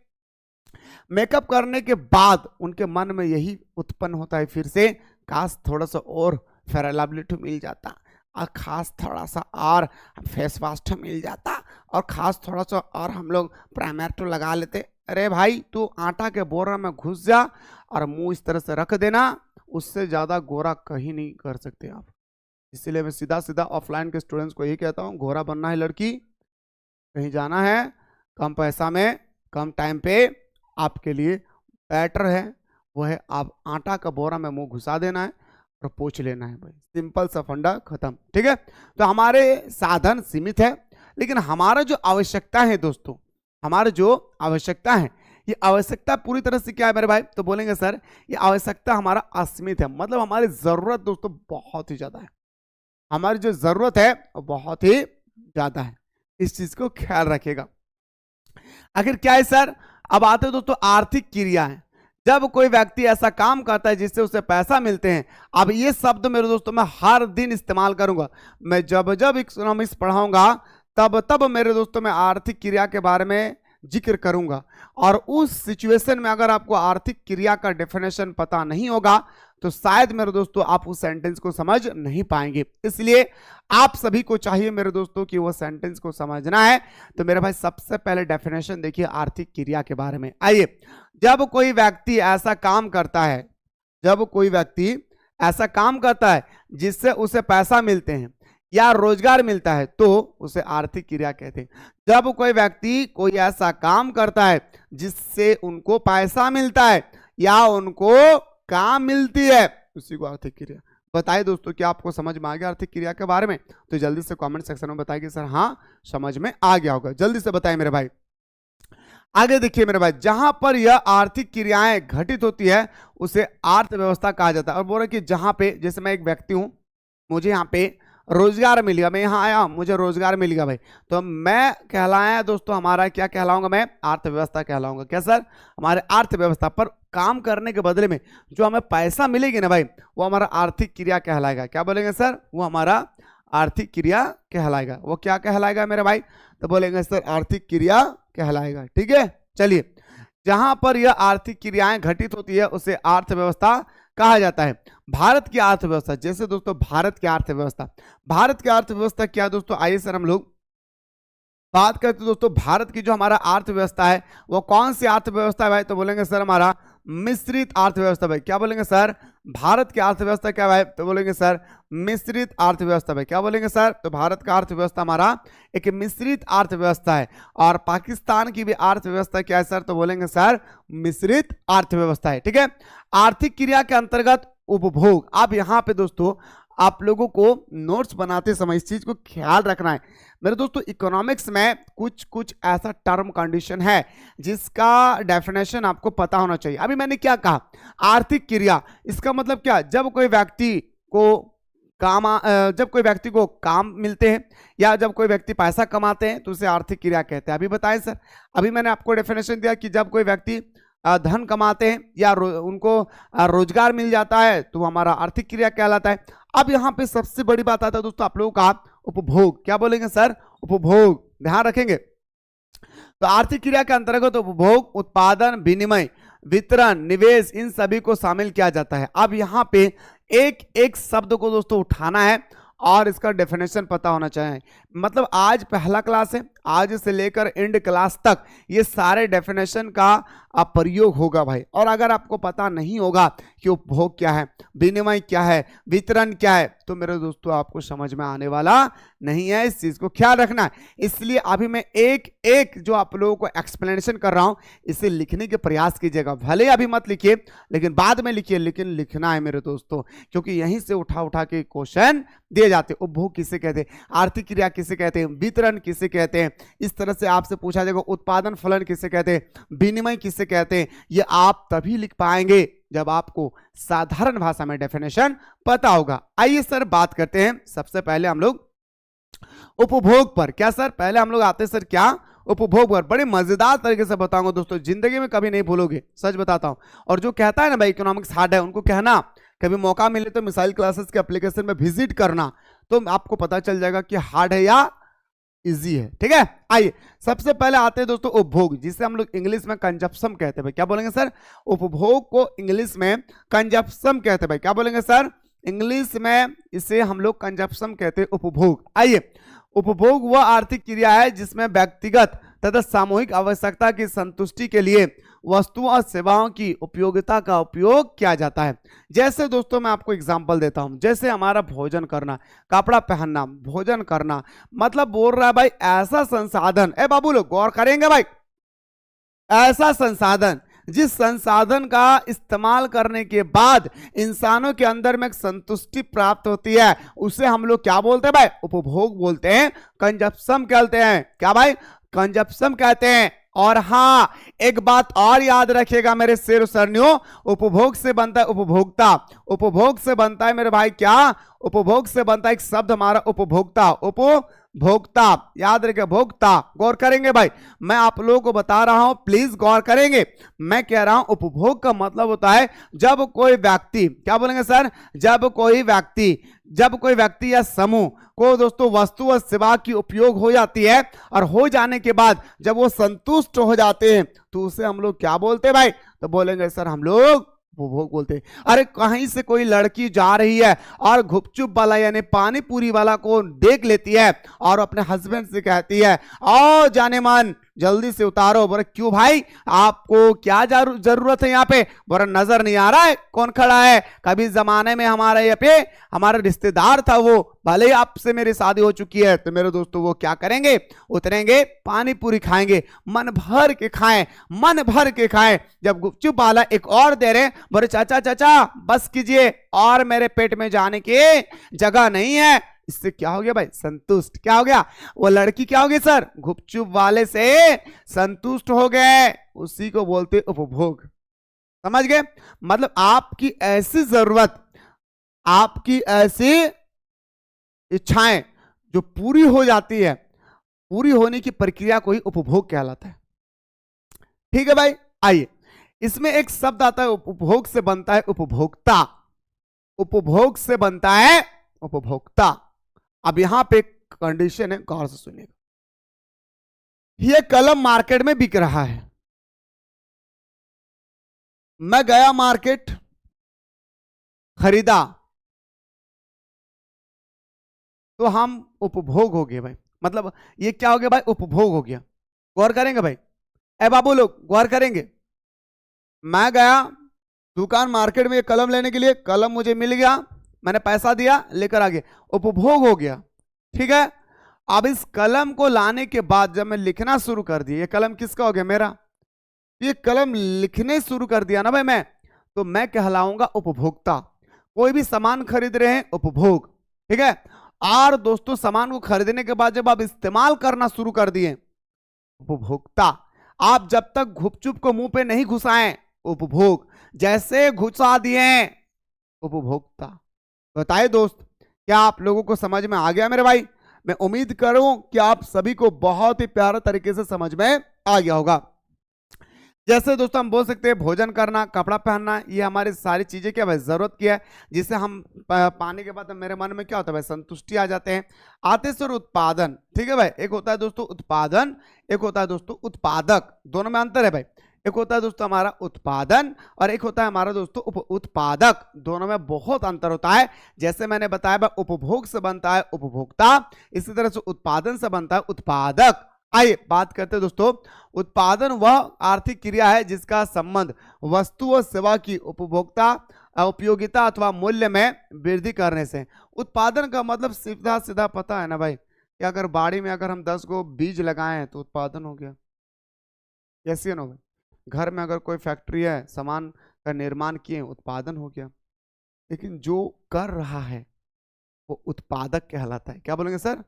मेकअप करने के बाद उनके मन में यही उत्पन्न होता है फिर से, काश थोड़ा सा और फेयर लवली मिल जाता, और खास थोड़ा सा और फेस वॉश मिल जाता, और खास थोड़ा सा और हम लोग प्राइमर तो लगा लेते। अरे भाई तू आटा के बोरा में घुस जा और मुंह इस तरह से रख देना, उससे ज़्यादा गोरा कहीं नहीं कर सकते आप। इसलिए मैं सीधा सीधा ऑफलाइन के स्टूडेंट्स को यही कहता हूँ, गोरा बनना है लड़की, कहीं जाना है कम पैसा में कम टाइम पे, आपके लिए बेटर है वो है आप आटा का बोरा में मुंह घुसा देना है और पोंछ लेना है भाई। सिंपल सा फंडा, खत्म, ठीक है। तो हमारे साधन सीमित है, लेकिन हमारा जो आवश्यकता है दोस्तों, हमारा जो आवश्यकता है, ये आवश्यकता पूरी तरह से क्या है मेरे भाई? तो बोलेंगे सर ये आवश्यकता हमारा असीमित है, मतलब हमारी जरूरत दोस्तों बहुत ही ज्यादा है। हमारी जो जरूरत है वो बहुत ही ज्यादा है, इस चीज को ख्याल रखिएगा। आखिर क्या है सर? अब आते हैं दोस्तों आर्थिक क्रियाएं। जब कोई व्यक्ति ऐसा काम करता है जिससे उसे पैसा मिलते हैं। अब ये शब्द मेरे दोस्तों मैं हर दिन इस्तेमाल करूंगा, मैं जब जब इकोनॉमिक्स पढ़ाऊंगा तब तब मेरे दोस्तों मैं आर्थिक क्रिया के बारे में जिक्र करूंगा। और उस सिचुएशन में अगर आपको आर्थिक क्रिया का डेफिनेशन पता नहीं होगा तो शायद मेरे दोस्तों आप उस सेंटेंस को समझ नहीं पाएंगे। इसलिए आप सभी को चाहिए मेरे दोस्तों कि वो सेंटेंस को समझना है। तो मेरे भाई सबसे पहले डेफिनेशन देखिए आर्थिक क्रिया के बारे में। आइए, जब कोई व्यक्ति ऐसा काम करता है, जब कोई व्यक्ति ऐसा काम करता है जिससे उसे पैसा मिलते हैं या रोजगार मिलता है तो उसे आर्थिक क्रिया कहते हैं। जब कोई व्यक्ति कोई ऐसा काम करता है जिससे उनको पैसा मिलता है या उनको काम मिलती है, उसी को आर्थिक क्रिया। बताइए दोस्तों, क्या आपको समझ में आ गया आर्थिक क्रिया के बारे में? तो जल्दी से कमेंट सेक्शन में बताइए सर हाँ समझ में आ गया होगा। जल्दी से बताइए मेरे भाई। आगे देखिए मेरे भाई, जहां पर यह आर्थिक क्रियाएं घटित होती है उसे अर्थव्यवस्था कहा जाता है। और बोल रहे कि जहां पे, जैसे मैं एक व्यक्ति हूं, मुझे यहाँ पे रोजगार मिल गया, मैं यहाँ आया मुझे रोजगार मिल गया भाई, तो मैं कहलाया दोस्तों, हमारा क्या कहलाऊंगा? मैं अर्थव्यवस्था कहलाऊंगा। क्या सर? हमारे अर्थव्यवस्था पर काम करने के बदले में जो हमें पैसा मिलेगी ना भाई, वो हमारा आर्थिक क्रिया कहलाएगा। क्या बोलेंगे सर? वो हमारा आर्थिक क्रिया कहलाएगा। वो क्या कहलाएगा मेरे भाई? तो बोलेंगे सर आर्थिक क्रिया कहलाएगा। ठीक है, चलिए, जहां पर यह आर्थिक क्रियाएं घटित होती है उसे अर्थव्यवस्था कहा जाता है। भारत की अर्थव्यवस्था, जैसे दोस्तों भारत की अर्थव्यवस्था, भारत की अर्थव्यवस्था क्या दोस्तों? आइए सर हम लोग बात करते हैं दोस्तों, भारत की जो हमारा अर्थव्यवस्था है वो कौन सी अर्थव्यवस्था है भाई? तो बोलेंगे सर हमारा मिश्रित अर्थव्यवस्था भाई। क्या बोलेंगे सर? भारत की अर्थव्यवस्था क्या भाई? तो बोलेंगे सर मिश्रित अर्थव्यवस्था भाई। क्या बोलेंगे सर? तो भारत का अर्थव्यवस्था हमारा एक मिश्रित अर्थव्यवस्था है। और पाकिस्तान की भी अर्थव्यवस्था क्या है सर? तो बोलेंगे सर मिश्रित अर्थव्यवस्था है। ठीक है, आर्थिक क्रिया के अंतर्गत उपभोग। अब यहाँ पे दोस्तों आप लोगों को नोट्स बनाते समय इस चीज को ख्याल रखना है मेरे दोस्तों। इकोनॉमिक्स में कुछ कुछ ऐसा टर्म कंडीशन है जिसका डेफिनेशन आपको पता होना चाहिए। अभी मैंने क्या कहा? आर्थिक क्रिया, इसका मतलब क्या? जब कोई व्यक्ति को काम मिलते हैं या जब कोई व्यक्ति पैसा कमाते हैं तो उसे आर्थिक क्रिया कहते हैं। अभी बताएं सर, अभी मैंने आपको डेफिनेशन दिया कि जब कोई व्यक्ति धन कमाते हैं या उनको रोजगार मिल जाता है तो हमारा आर्थिक क्रिया कहलाता है। अब यहाँ पे सबसे बड़ी बात आता है दोस्तों आप लोगों का उपभोग। क्या बोलेंगे सर? उपभोग, ध्यान रखेंगे। तो आर्थिक क्रिया के अंतर्गत उपभोग, उत्पादन, विनिमय, वितरण, निवेश, इन सभी को शामिल किया जाता है। अब यहाँ पे एक एक शब्द को दोस्तों उठाना है और इसका डेफिनेशन पता होना चाहिए। मतलब आज पहला क्लास है, आज से लेकर एंड क्लास तक ये सारे डेफिनेशन का प्रयोग होगा भाई। और अगर आपको पता नहीं होगा कि उपभोग क्या है, विनिमय क्या है, वितरण क्या है, तो मेरे दोस्तों आपको समझ में आने वाला नहीं है। इस चीज को ख्याल रखना है। इसलिए अभी मैं एक एक जो आप लोगों को एक्सप्लेनेशन कर रहा हूं इसे लिखने के प्रयास कीजिएगा। भले अभी मत लिखिए लेकिन बाद में लिखिए, लेकिन लिखना है मेरे दोस्तों, क्योंकि यहीं से उठा उठा के क्वेश्चन दिए जाते हैं। उपभोग किसे कहते हैं, आर्थिक क्रिया किसे कहते हैं, वितरण किसे कहते हैं, इस तरह से आपसे पूछा जाएगा उत्पादन फलन किसे कहते हैं, विनिमय किसे कहते हैं। ये आप तभी लिख पाएंगे जब आपको साधारण भाषा में डेफिनेशन पता होगा। आइए सर बात करते हैं सबसे पहले हम लोग उपभोग पर। क्या सर? पहले हम लोग आते हैं सर क्या? उपभोग पर। बड़े मजेदार तरीके से बताऊंगा दोस्तों, जिंदगी में कभी नहीं भूलोगे, सच बताता हूं। और जो कहता है ना भाई इकोनॉमिक्स हार्ड है, उनको कहना कभी मौका मिले तो मिसाइल क्लासेस के एप्लीकेशन में विजिट करना, तो आपको पता चल जाएगा कि हार्ड है या इजी है। ठीक है, आइए सबसे पहले आते हैं दोस्तों उपभोग, जिसे हम लोग इंग्लिश में कंजप्शन कहते हैं भाई। क्या बोलेंगे सर? उपभोग को इंग्लिश में कंजप्शन कहते हैं भाई। क्या बोलेंगे सर? इंग्लिश में इसे हम लोग कंजप्शन कहते हैं, उपभोग। आइए, उपभोग वह आर्थिक क्रिया है जिसमें व्यक्तिगत तथा सामूहिक आवश्यकता की संतुष्टि के लिए वस्तुओं और सेवाओं की उपयोगिता का उपयोग किया जाता है। जैसे दोस्तों मैं आपको एग्जांपल देता हूं, जैसे हमारा भोजन करना, कपड़ा पहनना, भोजन करना, मतलब बोल रहा है भाई ऐसा संसाधन, ए बाबू लोग गौर करेंगे भाई, ऐसा संसाधन जिस संसाधन का इस्तेमाल करने के बाद इंसानों के अंदर में एक संतुष्टि प्राप्त होती है, उसे हम लोग क्या बोलते हैं भाई? उपभोग बोलते हैं, कंजप्शन कहते हैं। क्या भाई? कंजप्शन कहते हैं। और हाँ, एक बात और याद रखिएगा मेरे शेर सरनियों, उपभोग से बनता है उपभोक्ता, उपभोग से बनता है मेरे भाई क्या? उपभोग से बनता है एक शब्द हमारा उपभोक्ता, उपभोक्ता, याद रखिए भोक्ता। गौर करेंगे भाई, मैं आप लोगों को बता रहा हूं, प्लीज गौर करेंगे। मैं कह रहा हूं उपभोग का मतलब होता है जब कोई व्यक्ति, क्या बोलेंगे सर? जब कोई व्यक्ति या समूह को दोस्तों वस्तु और सेवा की उपयोग हो जाती है और हो जाने के बाद जब वो संतुष्ट हो जाते हैं तो उसे हम लोग क्या बोलते हैं भाई? तो बोलेंगे सर हम लोग उपभोग बोलते हैं। अरे कहीं से कोई लड़की जा रही है और गुपचुप वाला यानी पानी पूरी वाला को देख लेती है और अपने हस्बैंड से कहती है, आओ जाने मन जल्दी से उतारो। बोले क्यों भाई, आपको क्या जरूरत है यहाँ पे? बोले नजर नहीं आ रहा है कौन खड़ा है? कभी जमाने में हमारे यहाँ पे हमारा रिश्तेदार था, वो भले ही आपसे मेरी शादी हो चुकी है, तो मेरे दोस्तों वो क्या करेंगे, उतरेंगे, पानी पूरी खाएंगे, मन भर के खाएं, मन भर के खाएं। जब गुपचुप वाला एक और दे रहे, बोले चाचा चाचा बस कीजिए, और मेरे पेट में जाने की जगह नहीं है। इससे क्या हो गया भाई, संतुष्ट। क्या हो गया, वो लड़की क्या हो गई सर, गुपचुप वाले से संतुष्ट हो गए। उसी को बोलते उपभोग। समझ गए? मतलब आपकी ऐसी जरूरत, आपकी ऐसी इच्छाएं जो पूरी हो जाती है, पूरी होने की प्रक्रिया को ही उपभोग कहलाता है। ठीक है भाई, आइए इसमें एक शब्द आता है, उपभोग से बनता है उपभोक्ता। उपभोग से बनता है उपभोक्ता। अब यहां पे कंडीशन है, गौर से सुनिएगा। यह कलम मार्केट में बिक रहा है, मैं गया मार्केट, खरीदा, तो हम उपभोग हो गए भाई। मतलब ये क्या हो गया भाई, उपभोग हो गया। गौर करेंगे भाई, ए बाबू लोग गौर करेंगे। मैं गया दुकान मार्केट में कलम लेने के लिए, कलम मुझे मिल गया, मैंने पैसा दिया, लेकर आ गया, उपभोग हो गया। ठीक है, अब इस कलम को लाने के बाद जब मैं लिखना शुरू कर दिया, ये कलम किसका हो गया, मेरा। ये कलम लिखने शुरू कर दिया ना भाई मैं, तो मैं कहलाऊंगा उपभोक्ता। कोई भी सामान खरीद रहे हैं, उपभोग। ठीक है, और दोस्तों सामान को खरीदने के बाद जब आप इस्तेमाल करना शुरू कर दिए, उपभोक्ता। आप जब तक गुपचुप को मुंह पे नहीं घुसाएं, उपभोग। जैसे घुसा दिए, उपभोक्ता। बताइए दोस्त, क्या आप लोगों को समझ में आ गया मेरे भाई? मैं उम्मीद करूं कि आप सभी को बहुत ही प्यारे तरीके से समझ में आ गया होगा। जैसे दोस्तों हम बोल सकते हैं भोजन करना, कपड़ा पहनना, ये हमारी सारी चीजें क्या भाई जरूरत की है, जिसे हम पाने के बाद मेरे मन में क्या होता है भाई, संतुष्टि आ जाते हैं। आते सर उत्पादन। ठीक है भाई, एक होता है दोस्तों उत्पादन, एक होता है दोस्तों उत्पादक। दोनों में अंतर है भाई। एक होता है दोस्तों हमारा उत्पादन और एक होता है हमारा दोस्तों उत्पादक। दोनों में बहुत अंतर होता है। जैसे मैंने बताया भाई, उपभोग से बनता है उपभोक्ता, इसी तरह से उत्पादन से बनता है उत्पादक। आइए बात करते हैं दोस्तों, उत्पादन वह आर्थिक क्रिया है जिसका संबंध वस्तु और सेवा की उपभोक्ता उपयोगिता अथवा मूल्य में वृद्धि करने से। उत्पादन का मतलब सीधा सीधा पता है ना भाई, कि अगर बाड़ी में अगर हम 10 गो बीज लगाए हैं तो उत्पादन हो गया। कैसे ना भाई, घर में अगर कोई फैक्ट्री है, सामान का निर्माण किए, उत्पादन हो गया। लेकिन जो कर रहा है वो उत्पादक कहलाता है। क्या बोलेंगे सर,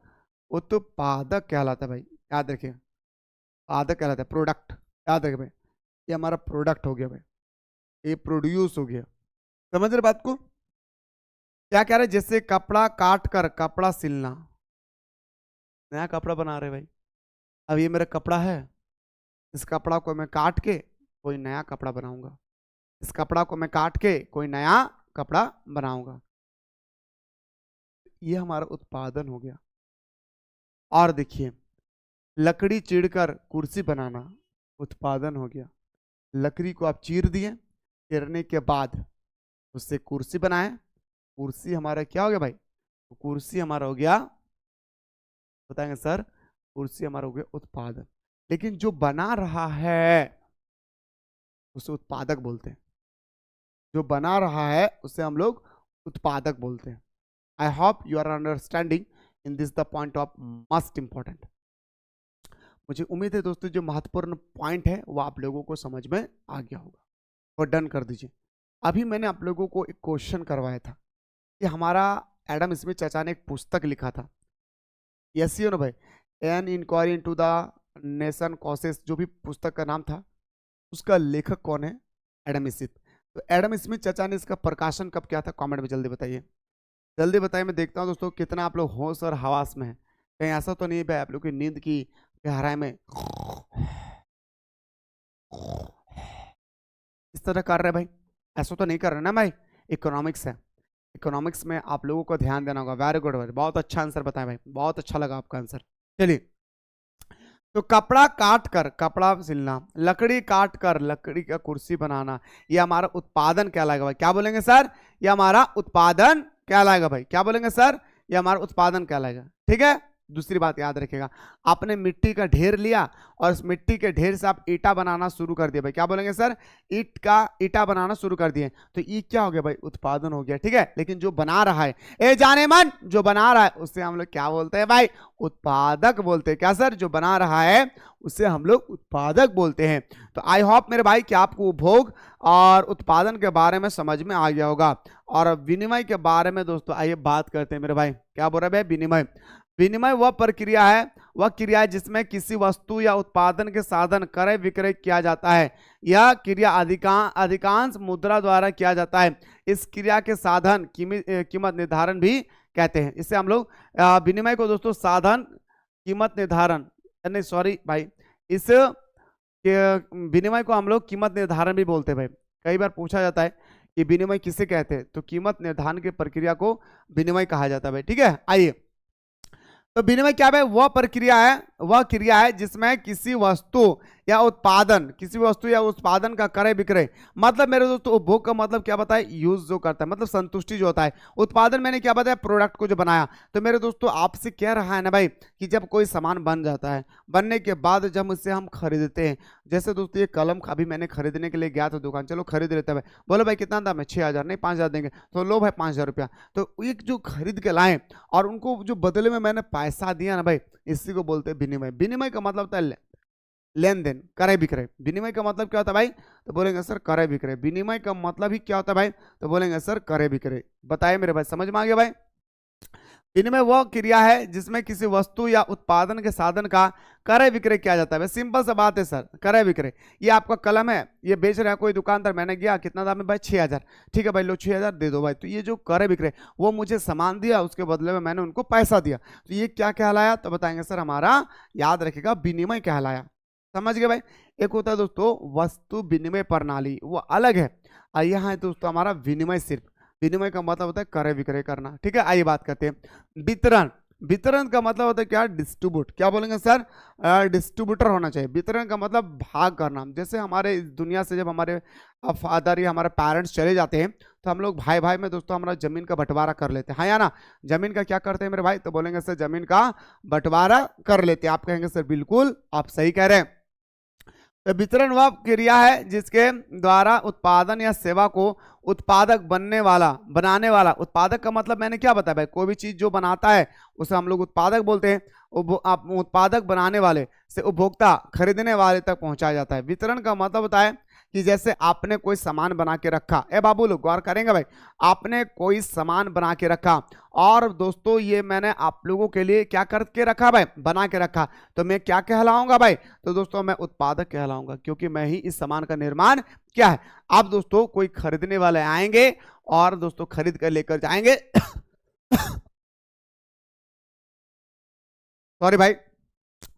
उत्पादक कहलाता है भाई। याद रखिए, उत्पादक कहलाता है, प्रोडक्ट। याद रखिए भाई, ये हमारा प्रोडक्ट हो गया भाई, ये प्रोड्यूस हो गया। समझ रहे बात को? क्या कह रहे, जैसे कपड़ा काट कर कपड़ा सिलना, नया कपड़ा बना रहे भाई। अब ये मेरा कपड़ा है, इस कपड़ा को मैं काट के कोई नया कपड़ा बनाऊंगा, इस कपड़ा को मैं काट के कोई नया कपड़ा बनाऊंगा। ये हमारा उत्पादन हो गया। और देखिए, लकड़ी चीरकर कुर्सी बनाना, उत्पादन हो गया। लकड़ी को आप चीर दिए, चीरने के बाद उससे कुर्सी बनाए, कुर्सी हमारा क्या हो गया भाई, तो कुर्सी हमारा हो गया, बताएंगे सर, कुर्सी हमारा हो गया उत्पादन। लेकिन जो बना रहा है उसे उत्पादक बोलते हैं। जो बना रहा है उसे हम लोग उत्पादक बोलते हैं। I hope you are understanding in this the point of most important. मुझे उम्मीद है दोस्तों जो महत्वपूर्ण पॉइंट है वो आप लोगों को समझ में आ गया होगा, और डन कर दीजिए। अभी मैंने आप लोगों को एक क्वेश्चन करवाया था कि हमारा एडम स्मिथ चाचा ने एक पुस्तक लिखा था, यस यू नो भाई, an inquiry into the nation causes, जो भी पुस्तक का नाम था, उसका लेखक कौन है, एडम स्मिथ। तो एडम स्मिथ चाचा ने इसका प्रकाशन कब किया था, कमेंट में जल्दी बताइए, जल्दी बताइए। मैं देखता हूँ दोस्तों कितना आप लोग होश और हवास में है। कहीं ऐसा तो नहीं भाई आप लोग की नींद की गहराई में इस तरह कर रहे भाई, ऐसा तो नहीं कर रहे ना भाई। इकोनॉमिक्स है, इकोनॉमिक्स में आप लोगों को ध्यान देना होगा। वेरी गुड भाई, बहुत अच्छा आंसर बताया भाई, बहुत अच्छा लगा आपका आंसर। चलिए, तो कपड़ा काट कर कपड़ा सिलना, लकड़ी काट कर लकड़ी का कुर्सी बनाना, ये हमारा उत्पादन कहलाएगा भाई। क्या बोलेंगे सर, ये हमारा उत्पादन कहलाएगा भाई। क्या बोलेंगे सर, ये हमारा उत्पादन कहलाएगा। ठीक है, दूसरी बात याद रखिएगा, आपने मिट्टी का ढेर लिया और उस मिट्टी के ढेर से आप ईटा बनाना शुरू कर दिया भाई, क्या बोलेंगे सर, ईट का ईटा बनाना शुरू कर दिए, तो ये क्या हो गया भाई, उत्पादन हो गया, ठीक है। लेकिन जो बना रहा है, ए जाने मन, जो बना रहा है उससे हम लोग क्या बोलते हैं भाई, उत्पादक बोलते हैं, क्या सर, जो बना रहा है उससे हम लोग उत्पादक बोलते हैं। तो आई होप मेरे भाई कि आपको उपभोग और उत्पादन के बारे में समझ में आ गया होगा। और विनिमय के बारे में दोस्तों आइए बात करते हैं मेरे भाई, क्या बोल रहे हैं विनिमय। विनिमय वह प्रक्रिया है, वह क्रिया है जिसमें किसी वस्तु या उत्पादन के साधन क्रय विक्रय किया जाता है। यह क्रिया अधिकांश मुद्रा द्वारा किया जाता है। इस क्रिया के साधन कीमत निर्धारण भी कहते हैं। इससे हम लोग विनिमय को दोस्तों साधन कीमत निर्धारण, नहीं सॉरी भाई, इस विनिमय को हम लोग कीमत निर्धारण भी बोलते हैं भाई। कई बार पूछा जाता है कि विनिमय किसे कहते हैं, तो कीमत निर्धारण की प्रक्रिया को विनिमय कहा जाता है भाई, ठीक है। आइए, तो विनिमय क्या है, वह प्रक्रिया है, वह क्रिया है जिसमें किसी वस्तु या उत्पादन का क्रय विक्रय, मतलब मेरे दोस्तों उपभोग का मतलब क्या बताए, यूज जो करता है, मतलब संतुष्टि जो होता है। उत्पादन मैंने क्या बताया, प्रोडक्ट को जो बनाया। तो मेरे दोस्तों आपसे कह रहा है ना भाई कि जब कोई सामान बन जाता है, बनने के बाद जब उससे हम खरीदते हैं, जैसे दोस्तों ये कलम अभी मैंने खरीदने के लिए गया था दुकान, चलो खरीद लेते हैं भाई, बोलो भाई कितना दाम है, 6,000, नहीं 5,000 देंगे, तो लो भाई 5,000 रुपया। तो एक जो खरीद के लाए और उनको जो बदले में मैंने पैसा दिया ना भाई, इसी को बोलते हैं विनिमय। विनिमय का मतलब होता है लेन देन, क्रय विक्रय। विनिमय का मतलब क्या होता है भाई, तो बोलेंगे सर क्रय विक्रय। विनिमय का मतलब ही क्या होता है भाई, तो बोलेंगे सर क्रय विक्रय। बताइए मेरे भाई, समझ में आ गया भाई। विनिमय वह क्रिया है जिसमें किसी वस्तु या उत्पादन के साधन का क्रय विक्रय किया जाता है। सिंपल सा बात है सर, क्रय विक्रय। ये आपका कलम है, ये बेच रहा है कोई दुकानदार, मैंने गया, कितना दाम है भाई, 6,000, ठीक है भाई लो 6,000 दे दो भाई। तो ये जो क्रय विक्रय, वो मुझे सामान दिया, उसके बदले में मैंने उनको पैसा दिया, तो ये क्या कहलाया, तो बताएंगे सर हमारा, याद रखिएगा, विनिमय कहलाया। समझ गए भाई। एक होता है दोस्तों वस्तु विनिमय प्रणाली, वो अलग है, और यहाँ है दोस्तों हमारा विनिमय। सिर्फ विनिमय का मतलब होता है क्रय विक्रय करना, ठीक है। आइए बात करते हैं वितरण। वितरण का मतलब होता है क्या, डिस्ट्रीब्यूट। क्या बोलेंगे सर, डिस्ट्रीब्यूटर होना चाहिए। वितरण का मतलब भाग करना। जैसे हमारे इस दुनिया से जब हमारे फादर या हमारे पेरेंट्स चले जाते हैं, तो हम लोग भाई भाई में दोस्तों हमारा जमीन का बंटवारा कर लेते हैं, हाँ या ना। जमीन का क्या करते हैं मेरे भाई, तो बोलेंगे सर जमीन का बंटवारा कर लेते हैं। आप कहेंगे सर बिल्कुल आप सही कह रहे हैं। तो वितरण वह क्रिया है जिसके द्वारा उत्पादन या सेवा को उत्पादक बनाने वाला, उत्पादक का मतलब मैंने क्या बताया भाई, कोई भी चीज जो बनाता है उसे हम लोग उत्पादक बोलते हैं। उत्पादक बनाने वाले से उपभोक्ता खरीदने वाले तक पहुंचाया जाता है। वितरण का मतलब होता है कि जैसे आपने कोई सामान बना के रखा, ए बाबू लोग गौर करेंगे भाई, आपने कोई सामान बना के रखा, और दोस्तों ये मैंने आप लोगों के लिए क्या करके रखा भाई, बना के रखा, तो मैं क्या कहलाऊंगा भाई, तो दोस्तों मैं उत्पादक कहलाऊंगा, क्योंकि मैं ही इस सामान का निर्माण क्या है। आप दोस्तों कोई खरीदने वाले आएंगे और दोस्तों खरीद कर लेकर जाएंगे सॉरी भाई,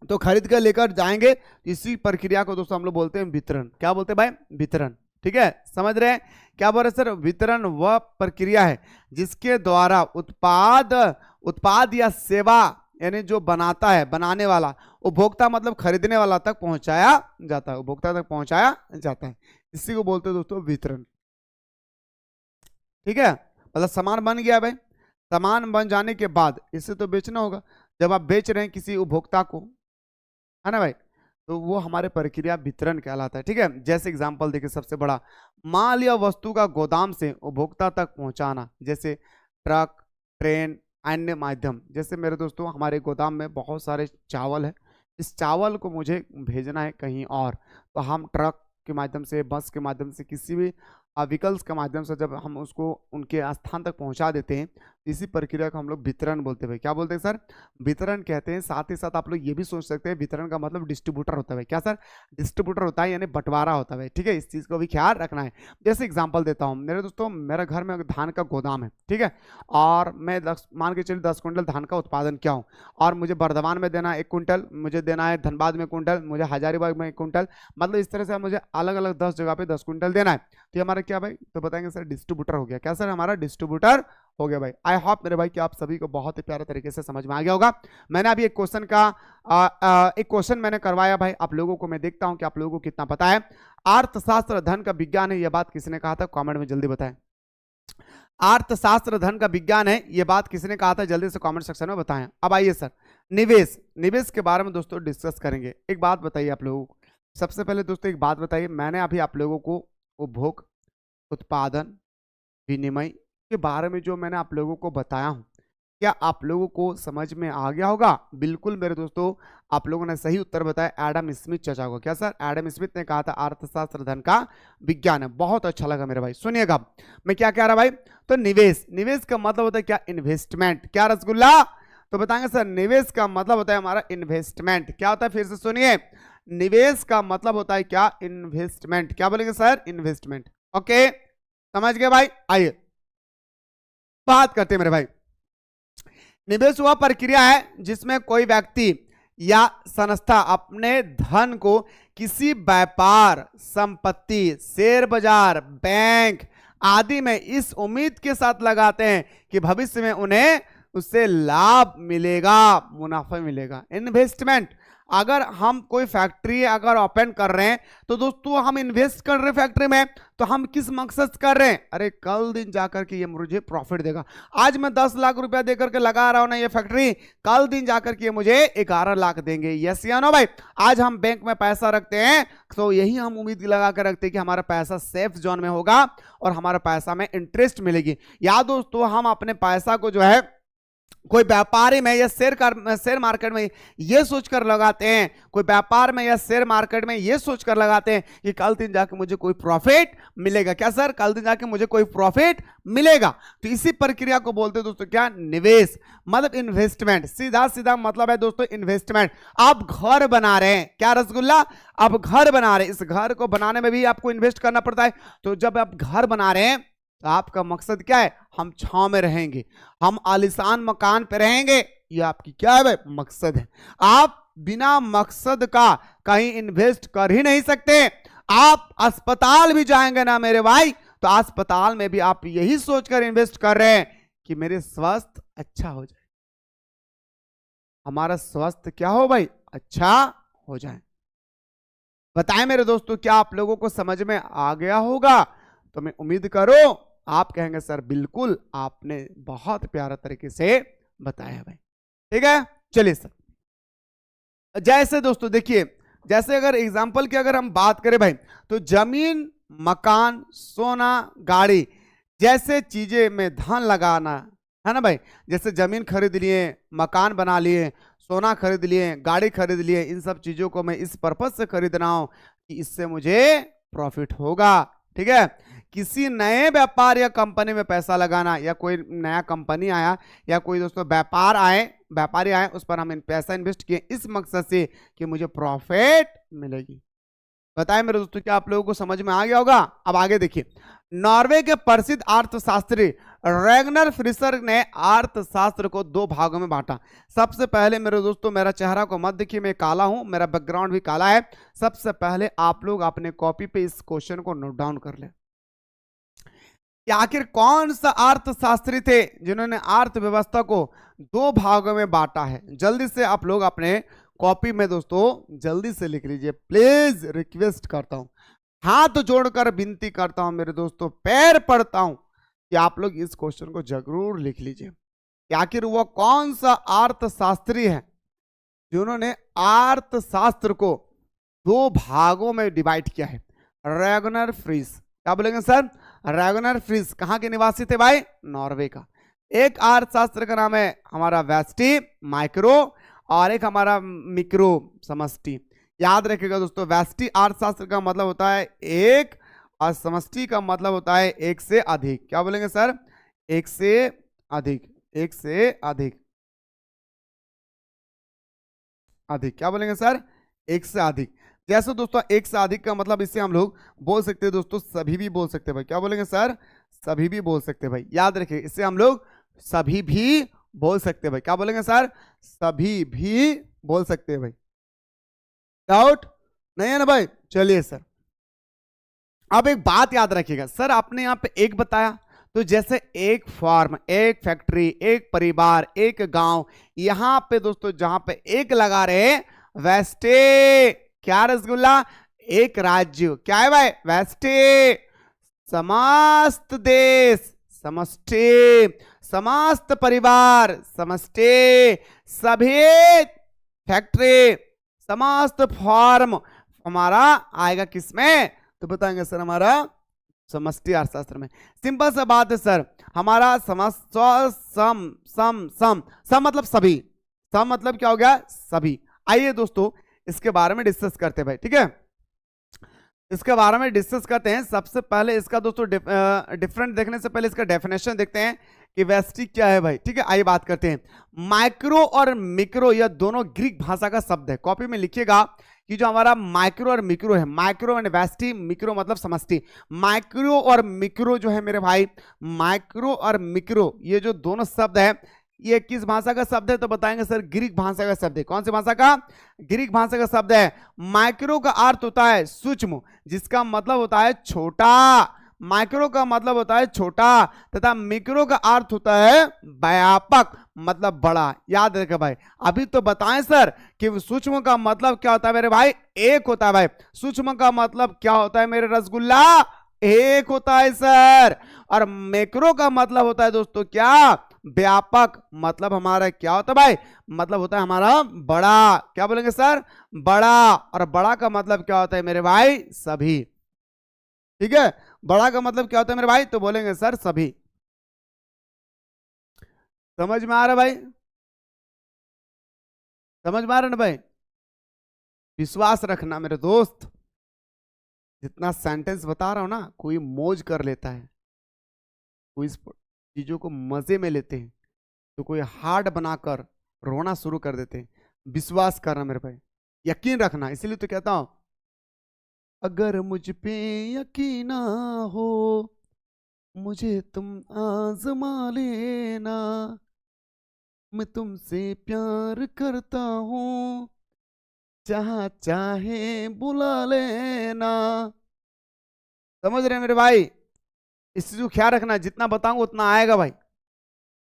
तो खरीद कर लेकर जाएंगे, इसी प्रक्रिया को दोस्तों हम लोग बोलते हैं वितरण। क्या बोलते हैं भाई, वितरण, ठीक है। समझ रहे हैं क्या बोल रहे सर, वितरण वह प्रक्रिया है जिसके द्वारा उत्पाद या सेवा, यानी जो बनाता है, बनाने वाला, उपभोक्ता मतलब खरीदने वाला तक पहुंचाया जाता है, उपभोक्ता तक पहुंचाया जाता है, इसी को बोलते हैं दोस्तों वितरण, ठीक है। मतलब सामान बन गया भाई, सामान बन जाने के बाद इसे तो बेचना होगा। जब आप बेच रहे हैं किसी उपभोक्ता को, है ना भाई, तो वो हमारे प्रक्रिया वितरण कहलाता है, ठीक है। जैसे एग्जांपल देखिए, सबसे बड़ा माल या वस्तु का गोदाम से उपभोक्ता तक पहुंचाना, जैसे ट्रक, ट्रेन, अन्य माध्यम। जैसे मेरे दोस्तों हमारे गोदाम में बहुत सारे चावल है, इस चावल को मुझे भेजना है कहीं और, तो हम ट्रक के माध्यम से, बस के माध्यम से, किसी भी व्हीकल्स के माध्यम से जब हम उसको उनके स्थान तक पहुंचा देते हैं, इसी प्रक्रिया को हम लोग वितरण बोलते हैं। क्या बोलते हैं सर, वितरण कहते हैं। साथ ही साथ आप लोग ये भी सोच सकते हैं वितरण का मतलब डिस्ट्रीब्यूटर होता है। क्या सर, डिस्ट्रीब्यूटर होता है, यानी बंटवारा होता है, ठीक है। इस चीज़ को भी ख्याल रखना है। जैसे एग्जाम्पल देता हूँ मेरे दोस्तों, मेरे घर में धान का गोदाम है, ठीक है, और मैं मान के चलिए 10 क्विंटल धान का उत्पादन किया हूँ, और मुझे बर्धमान में देना है 1 क्विंटल, मुझे देना है धनबाद में क्विंटल, मुझे हजारीबाग में 1 क्विंटल, मतलब इस तरह से मुझे अलग अलग 10 जगह पे 10 क्विंटल देना है। तो हमारा क्या भाई, तो बताएंगे सर डिस्ट्रीब्यूटर हो गया। क्या सर, हमारा डिस्ट्रीब्यूटर हो गया भाई। आई होप मेरे भाई कि आप सभी को बहुत ही प्यारे तरीके से समझ में आ गया होगा। मैंने अभी एक क्वेश्चन मैंने करवाया भाई आप लोगों को, मैं देखता हूं कि आप लोगों को कितना पता है। अर्थशास्त्र धन का विज्ञान है, यह बात किसने कहा था, कमेंट में जल्दी बताएं। अर्थशास्त्र धन का विज्ञान है, ये बात किसने कहा था, जल्दी से कमेंट सेक्शन में बताएं। अब आइए सर, निवेश, निवेश के बारे में दोस्तों डिस्कस करेंगे। एक बात बताइए आप लोगों को, सबसे पहले दोस्तों एक बात बताइए, मैंने अभी आप लोगों को उपभोग, उत्पादन, विनिमय के बारे में जो मैंने आप लोगों को बताया हूं, क्या आप लोगों को समझ में आ गया होगा? बिल्कुल मेरे दोस्तों, आप लोगों ने सही उत्तर बताया, एडम स्मिथ चाचा को। क्या सर? एडम स्मिथ ने कहा था अर्थशास्त्र धन का विज्ञान है। बहुत अच्छा लगा मेरे भाई। सुनिएगा मैं क्या कह रहा भाई, तो निवेश, निवेश का मतलब होता है क्या, इन्वेस्टमेंट। क्या रसगुल्ला? तो बताएंगे सर, निवेश का मतलब होता है हमारा इन्वेस्टमेंट। क्या होता है, फिर से सुनिए, निवेश का मतलब होता है क्या, इन्वेस्टमेंट। क्या बोलेंगे सर? इन्वेस्टमेंट। ओके, समझ गए भाई? आइए बात करते हैं मेरे भाई। निवेश वह प्रक्रिया है जिसमें कोई व्यक्ति या संस्था अपने धन को किसी व्यापार, संपत्ति, शेयर बाजार, बैंक आदि में इस उम्मीद के साथ लगाते हैं कि भविष्य में उन्हें उससे लाभ मिलेगा, मुनाफा मिलेगा। इन्वेस्टमेंट, अगर हम कोई फैक्ट्री अगर ओपन कर रहे हैं तो दोस्तों हम इन्वेस्ट कर रहे हैं फैक्ट्री में, तो हम किस मकसद से कर रहे हैं, अरे कल दिन जाकर के ये मुझे प्रॉफिट देगा। आज मैं 10 लाख रुपया देकर के लगा रहा हूं ना ये फैक्ट्री, कल दिन जाकर के मुझे 11 लाख देंगे। यस या नो भाई? आज हम बैंक में पैसा रखते हैं तो यही हम उम्मीद लगा कर रखते हैं कि हमारा पैसा सेफ जोन में होगा और हमारा पैसा में इंटरेस्ट मिलेगी। या दोस्तों हम अपने पैसा को जो है कोई व्यापारी में या शेयर मार्केट में ये सोचकर लगाते हैं, कोई व्यापार में या शेयर मार्केट में ये सोचकर लगाते हैं कि कल दिन जाके मुझे कोई प्रॉफिट मिलेगा। क्या सर? कल दिन जाके मुझे कोई प्रॉफिट मिलेगा। तो इसी प्रक्रिया को बोलते हैं दोस्तों क्या, निवेश, मतलब इन्वेस्टमेंट। सीधा सीधा मतलब है दोस्तों इन्वेस्टमेंट। आप घर बना रहे हैं, क्या रसगुल्ला? आप घर बना रहे हैं, इस घर को बनाने में भी आपको इन्वेस्ट करना पड़ता है। तो जब आप घर बना रहे हैं तो आपका मकसद क्या है, हम छांव में रहेंगे, हम आलीशान मकान पे रहेंगे, ये आपकी क्या है भाई, मकसद है। आप बिना मकसद का कहीं इन्वेस्ट कर ही नहीं सकते। आप अस्पताल भी जाएंगे ना मेरे भाई, तो अस्पताल में भी आप यही सोचकर इन्वेस्ट कर रहे हैं कि मेरे स्वास्थ्य अच्छा हो जाए, हमारा स्वास्थ्य क्या हो भाई, अच्छा हो जाए। बताएं मेरे दोस्तों, क्या आप लोगों को समझ में आ गया होगा? तो मैं उम्मीद करो आप कहेंगे सर बिल्कुल, आपने बहुत प्यारा तरीके से बताया भाई। ठीक है, चलिए सर। जैसे दोस्तों देखिए, जैसे अगर एग्जांपल की अगर हम बात करें भाई, तो जमीन, मकान, सोना, गाड़ी जैसे चीजें में धन लगाना है ना भाई। जैसे जमीन खरीद लिए, मकान बना लिए, सोना खरीद लिए, गाड़ी खरीद लिए, इन सब चीजों को मैं इस पर्पज से खरीद रहा हूं कि इससे मुझे प्रॉफिट होगा। ठीक है, किसी नए व्यापार या कंपनी में पैसा लगाना, या कोई नया कंपनी आया या कोई दोस्तों व्यापारी आए, उस पर हम पैसा इन्वेस्ट किए इस मकसद से कि मुझे प्रॉफिट मिलेगी। बताएं मेरे दोस्तों, क्या आप लोगों को समझ में आ गया होगा? अब आगे देखिए, नॉर्वे के प्रसिद्ध अर्थशास्त्री रैगनर फ्रिशर ने अर्थशास्त्र को 2 भागों में बांटा। सबसे पहले मेरे दोस्तों, मेरा चेहरा को मत देखिए, मैं काला हूं, मेरा बैकग्राउंड भी काला है। सबसे पहले आप लोग अपने कॉपी पे इस क्वेश्चन को नोट डाउन कर ले कि आखिर कौन सा अर्थशास्त्री थे जिन्होंने अर्थव्यवस्था को 2 भागों में बांटा है। जल्दी से आप लोग अपने कॉपी में दोस्तों जल्दी से लिख लीजिए, प्लीज रिक्वेस्ट करता हूं, हाथ जोड़कर विनती करता हूं मेरे दोस्तों, पैर पड़ता हूं कि आप लोग इस क्वेश्चन को जरूर लिख लीजिए कि आखिर वो कौन सा अर्थशास्त्री है जिन्होंने अर्थशास्त्र को 2 भागों में डिवाइड किया है। रैगनर फ्रिश, क्या बोलेंगे सर? रैगनर फ्रिश कहां के निवासी थे भाई? नॉर्वे का। एक अर्थशास्त्र का नाम है हमारा व्यष्टि माइक्रो, और एक हमारा मिक्रो समष्टि। याद रखिएगा दोस्तों, व्यष्टि अर्थशास्त्र का मतलब होता है एक, और समष्टि का मतलब होता है एक से अधिक। क्या बोलेंगे सर? एक से अधिक, एक से अधिक, अधिक। क्या बोलेंगे सर? एक से अधिक। जैसे दोस्तों एक से अधिक का मतलब इससे हम लोग बोल सकते हैं दोस्तों, सभी भी बोल सकते हैं भाई। क्या बोलेंगे सर? सभी भी बोल सकते हैं भाई। याद रखिए, इससे हम लोग सभी भी बोल सकते हैं भाई। क्या बोलेंगे सर? सभी भी बोल सकते हैं भाई। डाउट नहीं है ना भाई? चलिए सर, अब एक बात याद रखिएगा, सर आपने यहाँ पे एक बताया, तो जैसे एक फार्म, एक फैक्ट्री, एक परिवार, एक गांव, यहां पे दोस्तों जहां पे एक लगा रहे वेस्टे, क्या रसगुल्ला? एक राज्य, क्या है भाई? वेस्टे। समस्त देश, समष्टि, समस्त परिवार, समष्टि, सभी फैक्ट्री, समस्त फॉर्म हमारा आएगा किसमें, तो बताएंगे सर हमारा समष्टि अर्थशास्त्र में। सिंपल सा बात है सर, हमारा समस्त सम सम सम सम मतलब सभी, सम मतलब क्या हो गया, सभी। आइए दोस्तों इसके बारे में डिस्कस करते हैं भाई, ठीक है, इसके बारे में डिस्कस करते हैं। सबसे पहले इसका दोस्तों डिफरेंट देखने से पहले इसका डेफिनेशन देखते हैं कि वेस्टी क्या है भाई, ठीक है। आइए बात करते हैं। माइक्रो और मिक्रो यह दोनों ग्रीक भाषा का शब्द है। कॉपी में लिखिएगा कि जो हमारा माइक्रो और मिक्रो है, माइक्रो एंड वेस्टी, मिक्रो मतलब समष्टि। माइक्रो और मिक्रो जो है मेरे भाई, माइक्रो और मिक्रो ये जो दोनों शब्द है ये किस भाषा का शब्द है, तो बताएंगे सर ग्रीक भाषा का शब्द है। कौन सी भाषा का, ग्रीक भाषा का शब्द है। माइक्रो का अर्थ होता है सूक्ष्म, जिसका मतलब होता है छोटा, माइक्रो का मतलब होता है छोटा, तथा मिक्रो का अर्थ होता है व्यापक मतलब बड़ा। याद रखें भाई, अभी तो बताएं सर कि सूक्ष्म का मतलब क्या होता है मेरे भाई, एक होता है भाई। सूक्ष्म का मतलब क्या होता है मेरे रसगुल्ला, एक होता है सर। और मैक्रो का मतलब होता है दोस्तों क्या, व्यापक मतलब हमारा क्या होता है भाई, मतलब होता है हमारा बड़ा। क्या बोलेंगे सर, बड़ा। और बड़ा का मतलब क्या होता है मेरे भाई, सभी, ठीक है। बड़ा का मतलब क्या होता है मेरे भाई, तो बोलेंगे सर सभी। समझ में आ रहा है भाई, समझ में आ रहा है ना भाई। विश्वास रखना मेरे दोस्त, जितना सेंटेंस बता रहा हूं ना, कोई मौज कर लेता है, कोई चीजों को मजे में लेते हैं, तो कोई हार्ड बनाकर रोना शुरू कर देते हैं। विश्वास करना मेरे भाई, यकीन रखना। इसीलिए तो कहता हूं, अगर मुझ पे यकीन ना हो मुझे तुम आजमा लेना, मैं तुमसे प्यार करता हूं, जहां चाहे बुला लेना। समझ रहे मेरे भाई, इस चीज को ख्याल रखना, जितना बताऊंगा उतना आएगा भाई।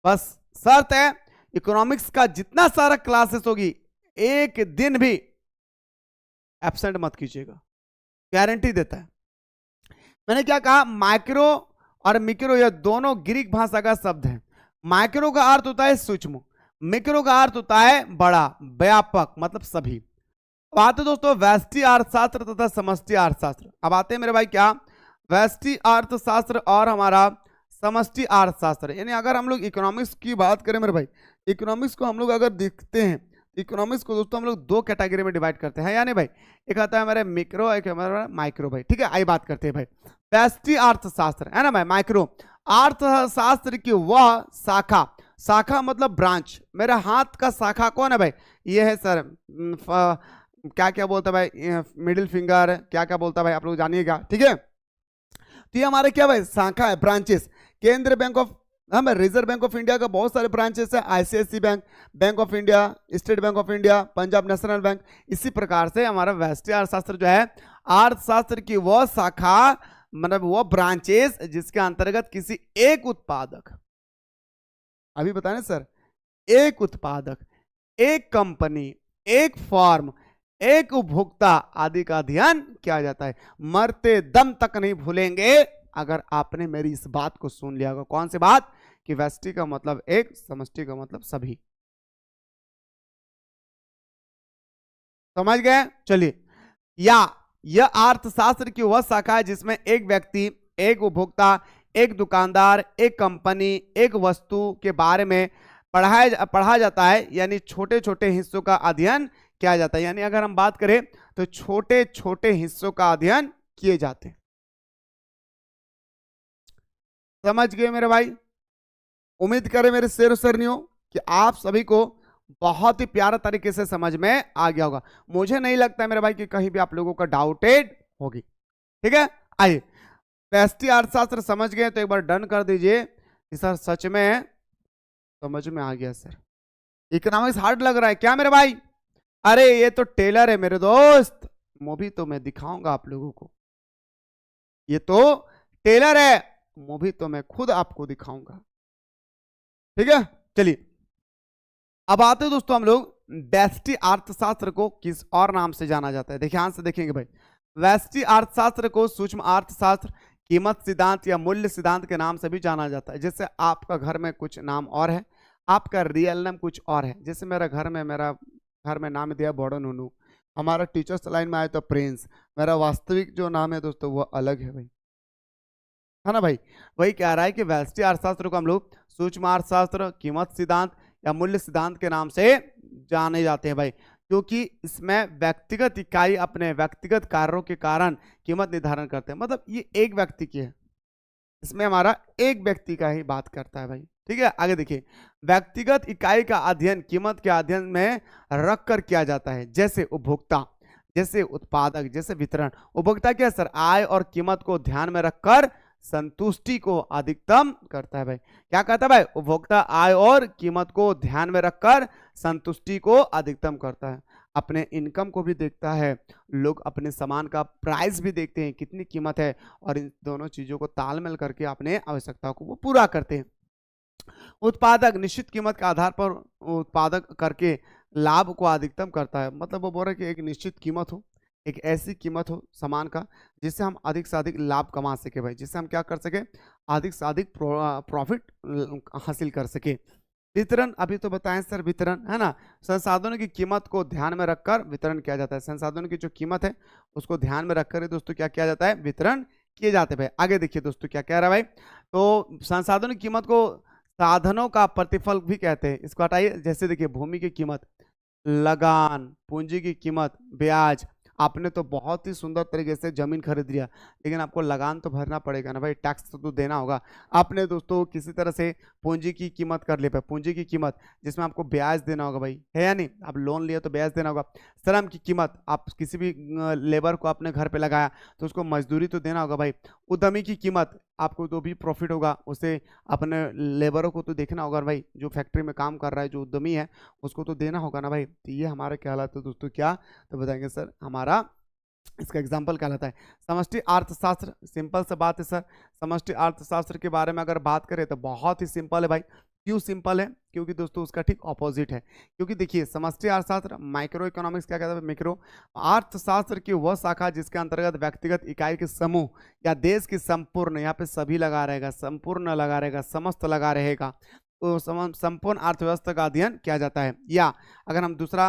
बस शर्त है, इकोनॉमिक्स का जितना सारा क्लासेस होगी एक दिन भी एब्सेंट मत कीजिएगा, गारंटी देता है। मैंने क्या कहा, माइक्रो और मिक्रो यह दोनों ग्रीक भाषा का शब्द है। माइक्रो का अर्थ होता है सूक्ष्म, मिक्रो का अर्थ होता है बड़ा, व्यापक मतलब सभी। अब आते दोस्तों व्यष्टि अर्थशास्त्र तथा समष्टि अर्थशास्त्र। अब आते हैं मेरे भाई क्या, व्यष्टि अर्थशास्त्र और हमारा समष्टि अर्थशास्त्र। यानी अगर हम लोग इकोनॉमिक्स की बात करें मेरे भाई, इकोनॉमिक्स को हम लोग अगर देखते हैं, इकोनॉमिक्स को दोस्तों हम लोग दो कैटेगरी में डिवाइड करते हैं, यानी भाई एक आता है हमारे मिक्रो, एक हमारा माइक्रो भाई, ठीक है। आइए बात करते हैं भाई व्यष्टि अर्थशास्त्र, है ना भाई। माइक्रो अर्थशास्त्र की वह शाखा, शाखा मतलब ब्रांच। मेरे हाथ का शाखा कौन है भाई, ये है सर क्या क्या बोलता है भाई, मिडिल फिंगर, क्या क्या बोलता है भाई आप लोग जानिएगा, ठीक है। तो ये हमारे क्या भाई शाखा है, ब्रांचेस। केंद्रीय बैंक ऑफ, हम रिजर्व बैंक ऑफ इंडिया का बहुत सारे ब्रांचेस है, ICICI bank, bank of India, State Bank of India, Punjab National Bank. इसी प्रकार से हमारा व्यष्टि अर्थशास्त्र जो है, अर्थशास्त्र की वह शाखा मतलब वो ब्रांचेस जिसके अंतर्गत किसी एक उत्पादक, अभी बताने सर, एक उत्पादक, एक कंपनी, एक फॉर्म, एक उपभोक्ता आदि का अध्ययन किया जाता है। मरते दम तक नहीं भूलेंगे अगर आपने मेरी इस बात को सुन लिया होगा। कौन सी बात, कि व्यष्टि का मतलब एक, समष्टि का मतलब सभी। समझ गए, चलिए। या यह अर्थशास्त्र की वह शाखा है जिसमें एक व्यक्ति, एक उपभोक्ता, एक दुकानदार, एक कंपनी, एक वस्तु के बारे में पढ़ा जाता है, यानी छोटे छोटे हिस्सों का अध्ययन किया जाता है। यानी अगर हम बात करें तो छोटे छोटे हिस्सों का अध्ययन किए जाते हैं। समझ गए मेरे भाई, उम्मीद करें मेरे शेर सरनियों कि आप सभी को बहुत ही प्यारा तरीके से समझ में आ गया होगा। मुझे नहीं लगता मेरे भाई कि कहीं भी आप लोगों का डाउटेड होगी, ठीक है। आइए, व्यष्टि अर्थशास्त्र समझ गए तो एक बार डन कर दीजिए कि सर सच में समझ में आ गया सर। इकोनॉमिक्स हार्ड लग रहा है क्या मेरे भाई, अरे ये तो टेलर है मेरे दोस्त, मूवी तो मैं दिखाऊंगा आप लोगों को, ये तो टेलर है, मूवी तो मैं खुद आपको दिखाऊंगा, ठीक है। चलिए अब आते हैं दोस्तों हम लोग व्यष्टि अर्थशास्त्र को किस और नाम से जाना जाता है। देखिए ध्यान से देखेंगे भाई, व्यष्टि अर्थशास्त्र को सूक्ष्म अर्थशास्त्र, कीमत सिद्धांत या मूल्य सिद्धांत के नाम से भी जाना जाता है। जैसे आपका घर में कुछ नाम और है, आपका रियल नाम कुछ और है। जैसे मेरा घर में नाम दिया बड़ो नूनू, हमारा टीचर्स लाइन में आए तो प्रिंस, मेरा वास्तविक जो नाम है दोस्तों वो अलग है भाई, है ना भाई। वही कह रहा है कि व्यष्टि अर्थशास्त्र को हम लोग सूक्ष्म अर्थशास्त्र, कीमत सिद्धांत या मूल्य सिद्धांत के नाम से जाने जाते हैं भाई, क्योंकि इसमें व्यक्तिगत इकाई अपने व्यक्तिगत कार्यों के कारण कीमत निर्धारण करते हैं। मतलब ये एक व्यक्ति की है, इसमें हमारा एक व्यक्ति का ही बात करता है भाई। ठीक है, आगे देखिए, व्यक्तिगत इकाई का अध्ययन कीमत के अध्ययन में रख कर किया जाता है, जैसे उपभोक्ता, जैसे उत्पादक, जैसे वितरण। उपभोक्ता क्या सर, आय और कीमत को ध्यान में रखकर संतुष्टि को अधिकतम करता है भाई। क्या कहता है भाई, उपभोक्ता आय और कीमत को ध्यान में रखकर संतुष्टि को अधिकतम करता है। अपने इनकम को भी देखता है, लोग अपने सामान का प्राइस भी देखते हैं कितनी कीमत है, और इन दोनों चीजों को तालमेल करके अपने आवश्यकताओं को वो पूरा करते हैं। उत्पादक निश्चित कीमत के आधार पर उत्पादक करके लाभ को अधिकतम करता है। मतलब वो बोल रहे कि एक निश्चित कीमत हो, एक ऐसी कीमत हो सामान का जिससे हम अधिक से अधिक लाभ कमा सके भाई, जिससे हम क्या कर सके, अधिक से अधिक प्रॉफिट हासिल कर सके। वितरण अभी तो बताएं सर, वितरण है ना, संसाधनों की कीमत को ध्यान में रखकर वितरण किया जाता है। संसाधनों की जो कीमत है उसको ध्यान में रखकर दोस्तों क्या किया जाता है, वितरण किए जाते हैं भाई। आगे देखिए दोस्तों क्या कह रहा है भाई, तो संसाधनों की कीमत को साधनों का प्रतिफल भी कहते हैं। इसको हटाइए, जैसे देखिए भूमि की कीमत, लगान, पूंजी की कीमत, ब्याज। आपने तो बहुत ही सुंदर तरीके से जमीन खरीद लिया, लेकिन आपको लगान तो भरना पड़ेगा ना भाई, टैक्स तो देना होगा। आपने दोस्तों किसी तरह से पूंजी की कीमत कर लिया, पूंजी की कीमत जिसमें आपको ब्याज देना होगा भाई, है या नहीं। आप लोन लिया तो ब्याज देना होगा। श्रम की कीमत, आप किसी भी लेबर को अपने घर पे लगाया तो उसको मजदूरी तो देना होगा भाई। उद्यमी की कीमत, आपको जो भी प्रॉफिट होगा उसे अपने लेबरों को तो देखना होगा भाई, जो फैक्ट्री में काम कर रहा है जो उद्यमी है उसको तो देना होगा ना भाई। तो ये हमारे कहलाते हैं दोस्तों क्या, तो बताएंगे सर हमारा इसका एग्जाम्पल कहलाता है समष्टि अर्थशास्त्र। सिंपल सा बात है सर, समष्टि अर्थशास्त्र के बारे में अगर बात करें तो बहुत ही सिंपल है भाई। क्यों सिंपल है, क्योंकि दोस्तों उसका ठीक ऑपोजिट है। क्योंकि देखिए समष्टि अर्थशास्त्र, माइक्रो इकोनॉमिक्स क्या कहता है, मिक्रो अर्थशास्त्र की वह शाखा जिसके अंतर्गत व्यक्तिगत इकाई के समूह या देश की संपूर्ण, यहाँ पे सभी लगा रहेगा, संपूर्ण लगा रहेगा, समस्त लगा रहेगा, तो संपूर्ण अर्थव्यवस्था का अध्ययन किया जाता है। या अगर हम दूसरा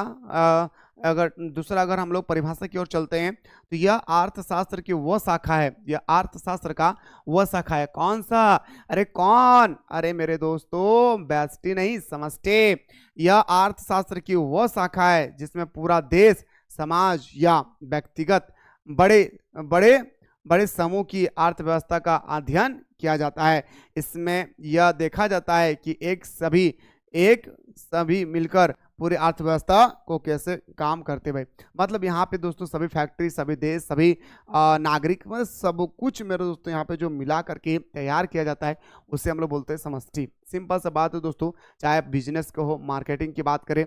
अगर हम लोग परिभाषा की ओर चलते हैं तो यह अर्थशास्त्र की वह शाखा है, यह अर्थशास्त्र का वह शाखा है। कौन सा, अरे कौन, अरे मेरे दोस्तों व्यष्टि नहीं समष्टि। यह अर्थशास्त्र की वह शाखा है जिसमें पूरा देश, समाज या व्यक्तिगत बड़े बड़े बड़े समूह की अर्थव्यवस्था का अध्ययन किया जाता है। इसमें यह देखा जाता है कि एक सभी मिलकर पूरी अर्थव्यवस्था को कैसे काम करते भाई। मतलब यहाँ पे दोस्तों सभी फैक्ट्री, सभी देश, सभी नागरिक, मतलब सब कुछ मेरे दोस्तों यहाँ पे जो मिला करके तैयार किया जाता है उसे हम लोग बोलते हैं समष्टि। सिंपल सा बात है दोस्तों, चाहे बिजनेस को हो, मार्केटिंग की बात करें,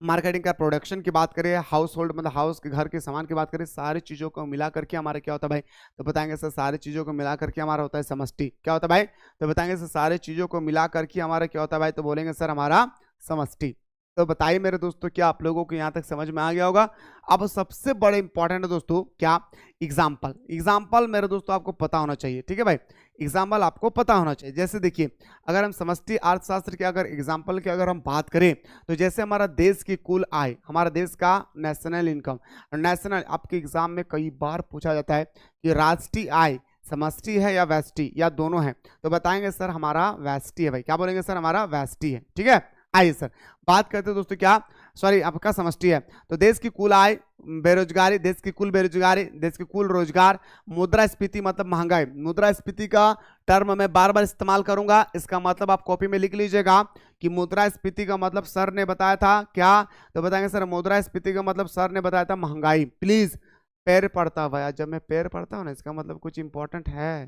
मार्केटिंग का प्रोडक्शन की बात करें, हाउस होल्ड मतलब हाउस के घर के सामान की बात करें, सारी चीज़ों को मिला करके हमारा क्या होता है भाई, तो बताएंगे सर सारी चीज़ों को मिला करके हमारा होता है समष्टि। क्या होता है भाई, तो बताएंगे सर सारी चीज़ों को मिला करके हमारा क्या होता है भाई, तो बोलेंगे सर हमारा समष्टि। तो बताइए मेरे दोस्तों क्या आप लोगों को यहाँ तक समझ में आ गया होगा। अब सबसे बड़े इंपॉर्टेंट है दोस्तों क्या, एग्जाम्पल मेरे दोस्तों आपको पता होना चाहिए। ठीक है भाई, एग्जाम्पल आपको पता होना चाहिए। जैसे देखिए अगर हम समष्टि अर्थशास्त्र के अगर एग्जाम्पल की अगर हम बात करें तो जैसे हमारा देश की कुल आय, हमारा देश का नेशनल इनकम, नेशनल आपके एग्जाम में कई बार पूछा जाता है कि राष्ट्रीय आय समष्टि है या व्यष्टि या दोनों है, तो बताएंगे सर हमारा व्यष्टि है भाई। क्या बोलेंगे सर, हमारा व्यष्टि है। ठीक है, आइए सर बात करते हैं दोस्तों क्या, सॉरी आपका समष्टि है। तो देश की कुल आय, बेरोजगारी, देश की कुल बेरोजगारी, देश की कुल रोजगार, मुद्रास्फीति मतलब महंगाई। मुद्रास्फीति का टर्म मैं बार बार इस्तेमाल करूंगा, इसका मतलब आप कॉपी में लिख लीजिएगा कि मुद्रास्फीति का मतलब सर ने बताया था क्या, तो बताएंगे सर मुद्रास्फीति का मतलब सर ने बताया था महंगाई। प्लीज पैर पढ़ता हुआ, जब मैं पैर पढ़ता हूँ ना इसका मतलब कुछ इंपॉर्टेंट है,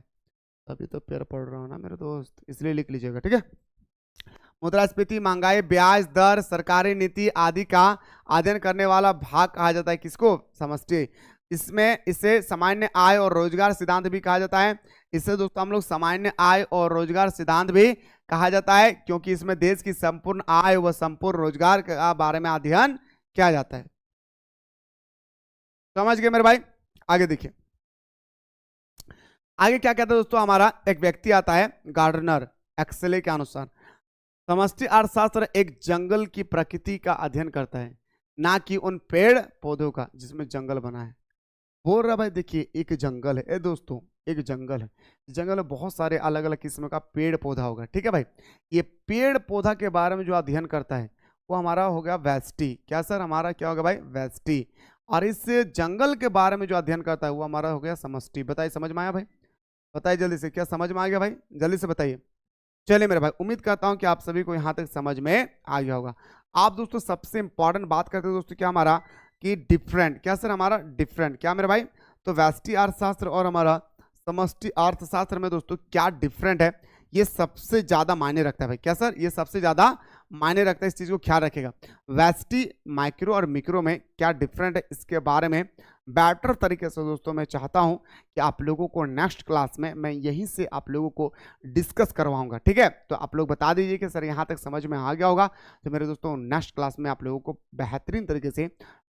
तभी तो पैर पढ़ रहा हूँ ना मेरे दोस्त, इसलिए लिख लीजिएगा। ठीक है, मुद्रास्फीति, महंगाई, ब्याज दर, सरकारी नीति आदि का अध्ययन करने वाला भाग कहा जाता है किसको, समष्टि। इसमें इसे सामान्य आय और रोजगार सिद्धांत भी कहा जाता है। इससे दोस्तों हम लोग सामान्य आय और रोजगार सिद्धांत भी कहा जाता है, क्योंकि इसमें देश की संपूर्ण आय व संपूर्ण रोजगार के बारे में अध्ययन किया जाता है। समझ गए मेरे भाई, आगे देखिए आगे क्या कहता है दोस्तों, हमारा एक व्यक्ति आता है गार्डनर एक्सेले के अनुसार, समष्टि अर्थशास्त्र एक जंगल की प्रकृति का अध्ययन करता है, ना कि उन पेड़ पौधों का जिसमें जंगल बना है। बोल रहा भाई देखिए एक जंगल है, ए दोस्तों एक जंगल है, जंगल में बहुत सारे अलग अलग किस्म का पेड़ पौधा होगा, ठीक है भाई। ये पेड़ पौधा के बारे में जो अध्ययन करता है वो हमारा हो गया वेस्टी। क्या सर, हमारा क्या होगा भाई, वेस्टी। और इस जंगल के बारे में जो अध्ययन करता है वो हमारा हो गया समष्टि। बताइए समझ में आया भाई, बताइए जल्दी से, क्या समझ में आ गया भाई, जल्दी से बताइए। चलिए मेरे भाई, उम्मीद करता हूं कि आप सभी को यहां तक समझ में आ गया होगा। आप दोस्तों सबसे इंपॉर्टेंट बात करते हैं दोस्तों क्या हमारा कि डिफरेंट, क्या सर हमारा डिफरेंट, क्या मेरे भाई, तो व्यष्टि अर्थशास्त्र और हमारा समष्टि अर्थशास्त्र में दोस्तों क्या डिफरेंट है, ये सबसे ज्यादा मायने रखता है भाई। क्या सर, ये सबसे ज्यादा मायने रखता है, इस चीज को ख्याल रखेगा। व्यष्टि माइक्रो और मिक्रो में क्या डिफरेंट है, इसके बारे में बेटर तरीके से दोस्तों मैं चाहता हूं कि आप लोगों को नेक्स्ट क्लास में मैं यहीं से आप लोगों को डिस्कस करवाऊंगा, ठीक है। तो आप लोग बता दीजिए कि सर यहां तक समझ में आ गया होगा। तो मेरे दोस्तों नेक्स्ट क्लास में आप लोगों को बेहतरीन तरीके से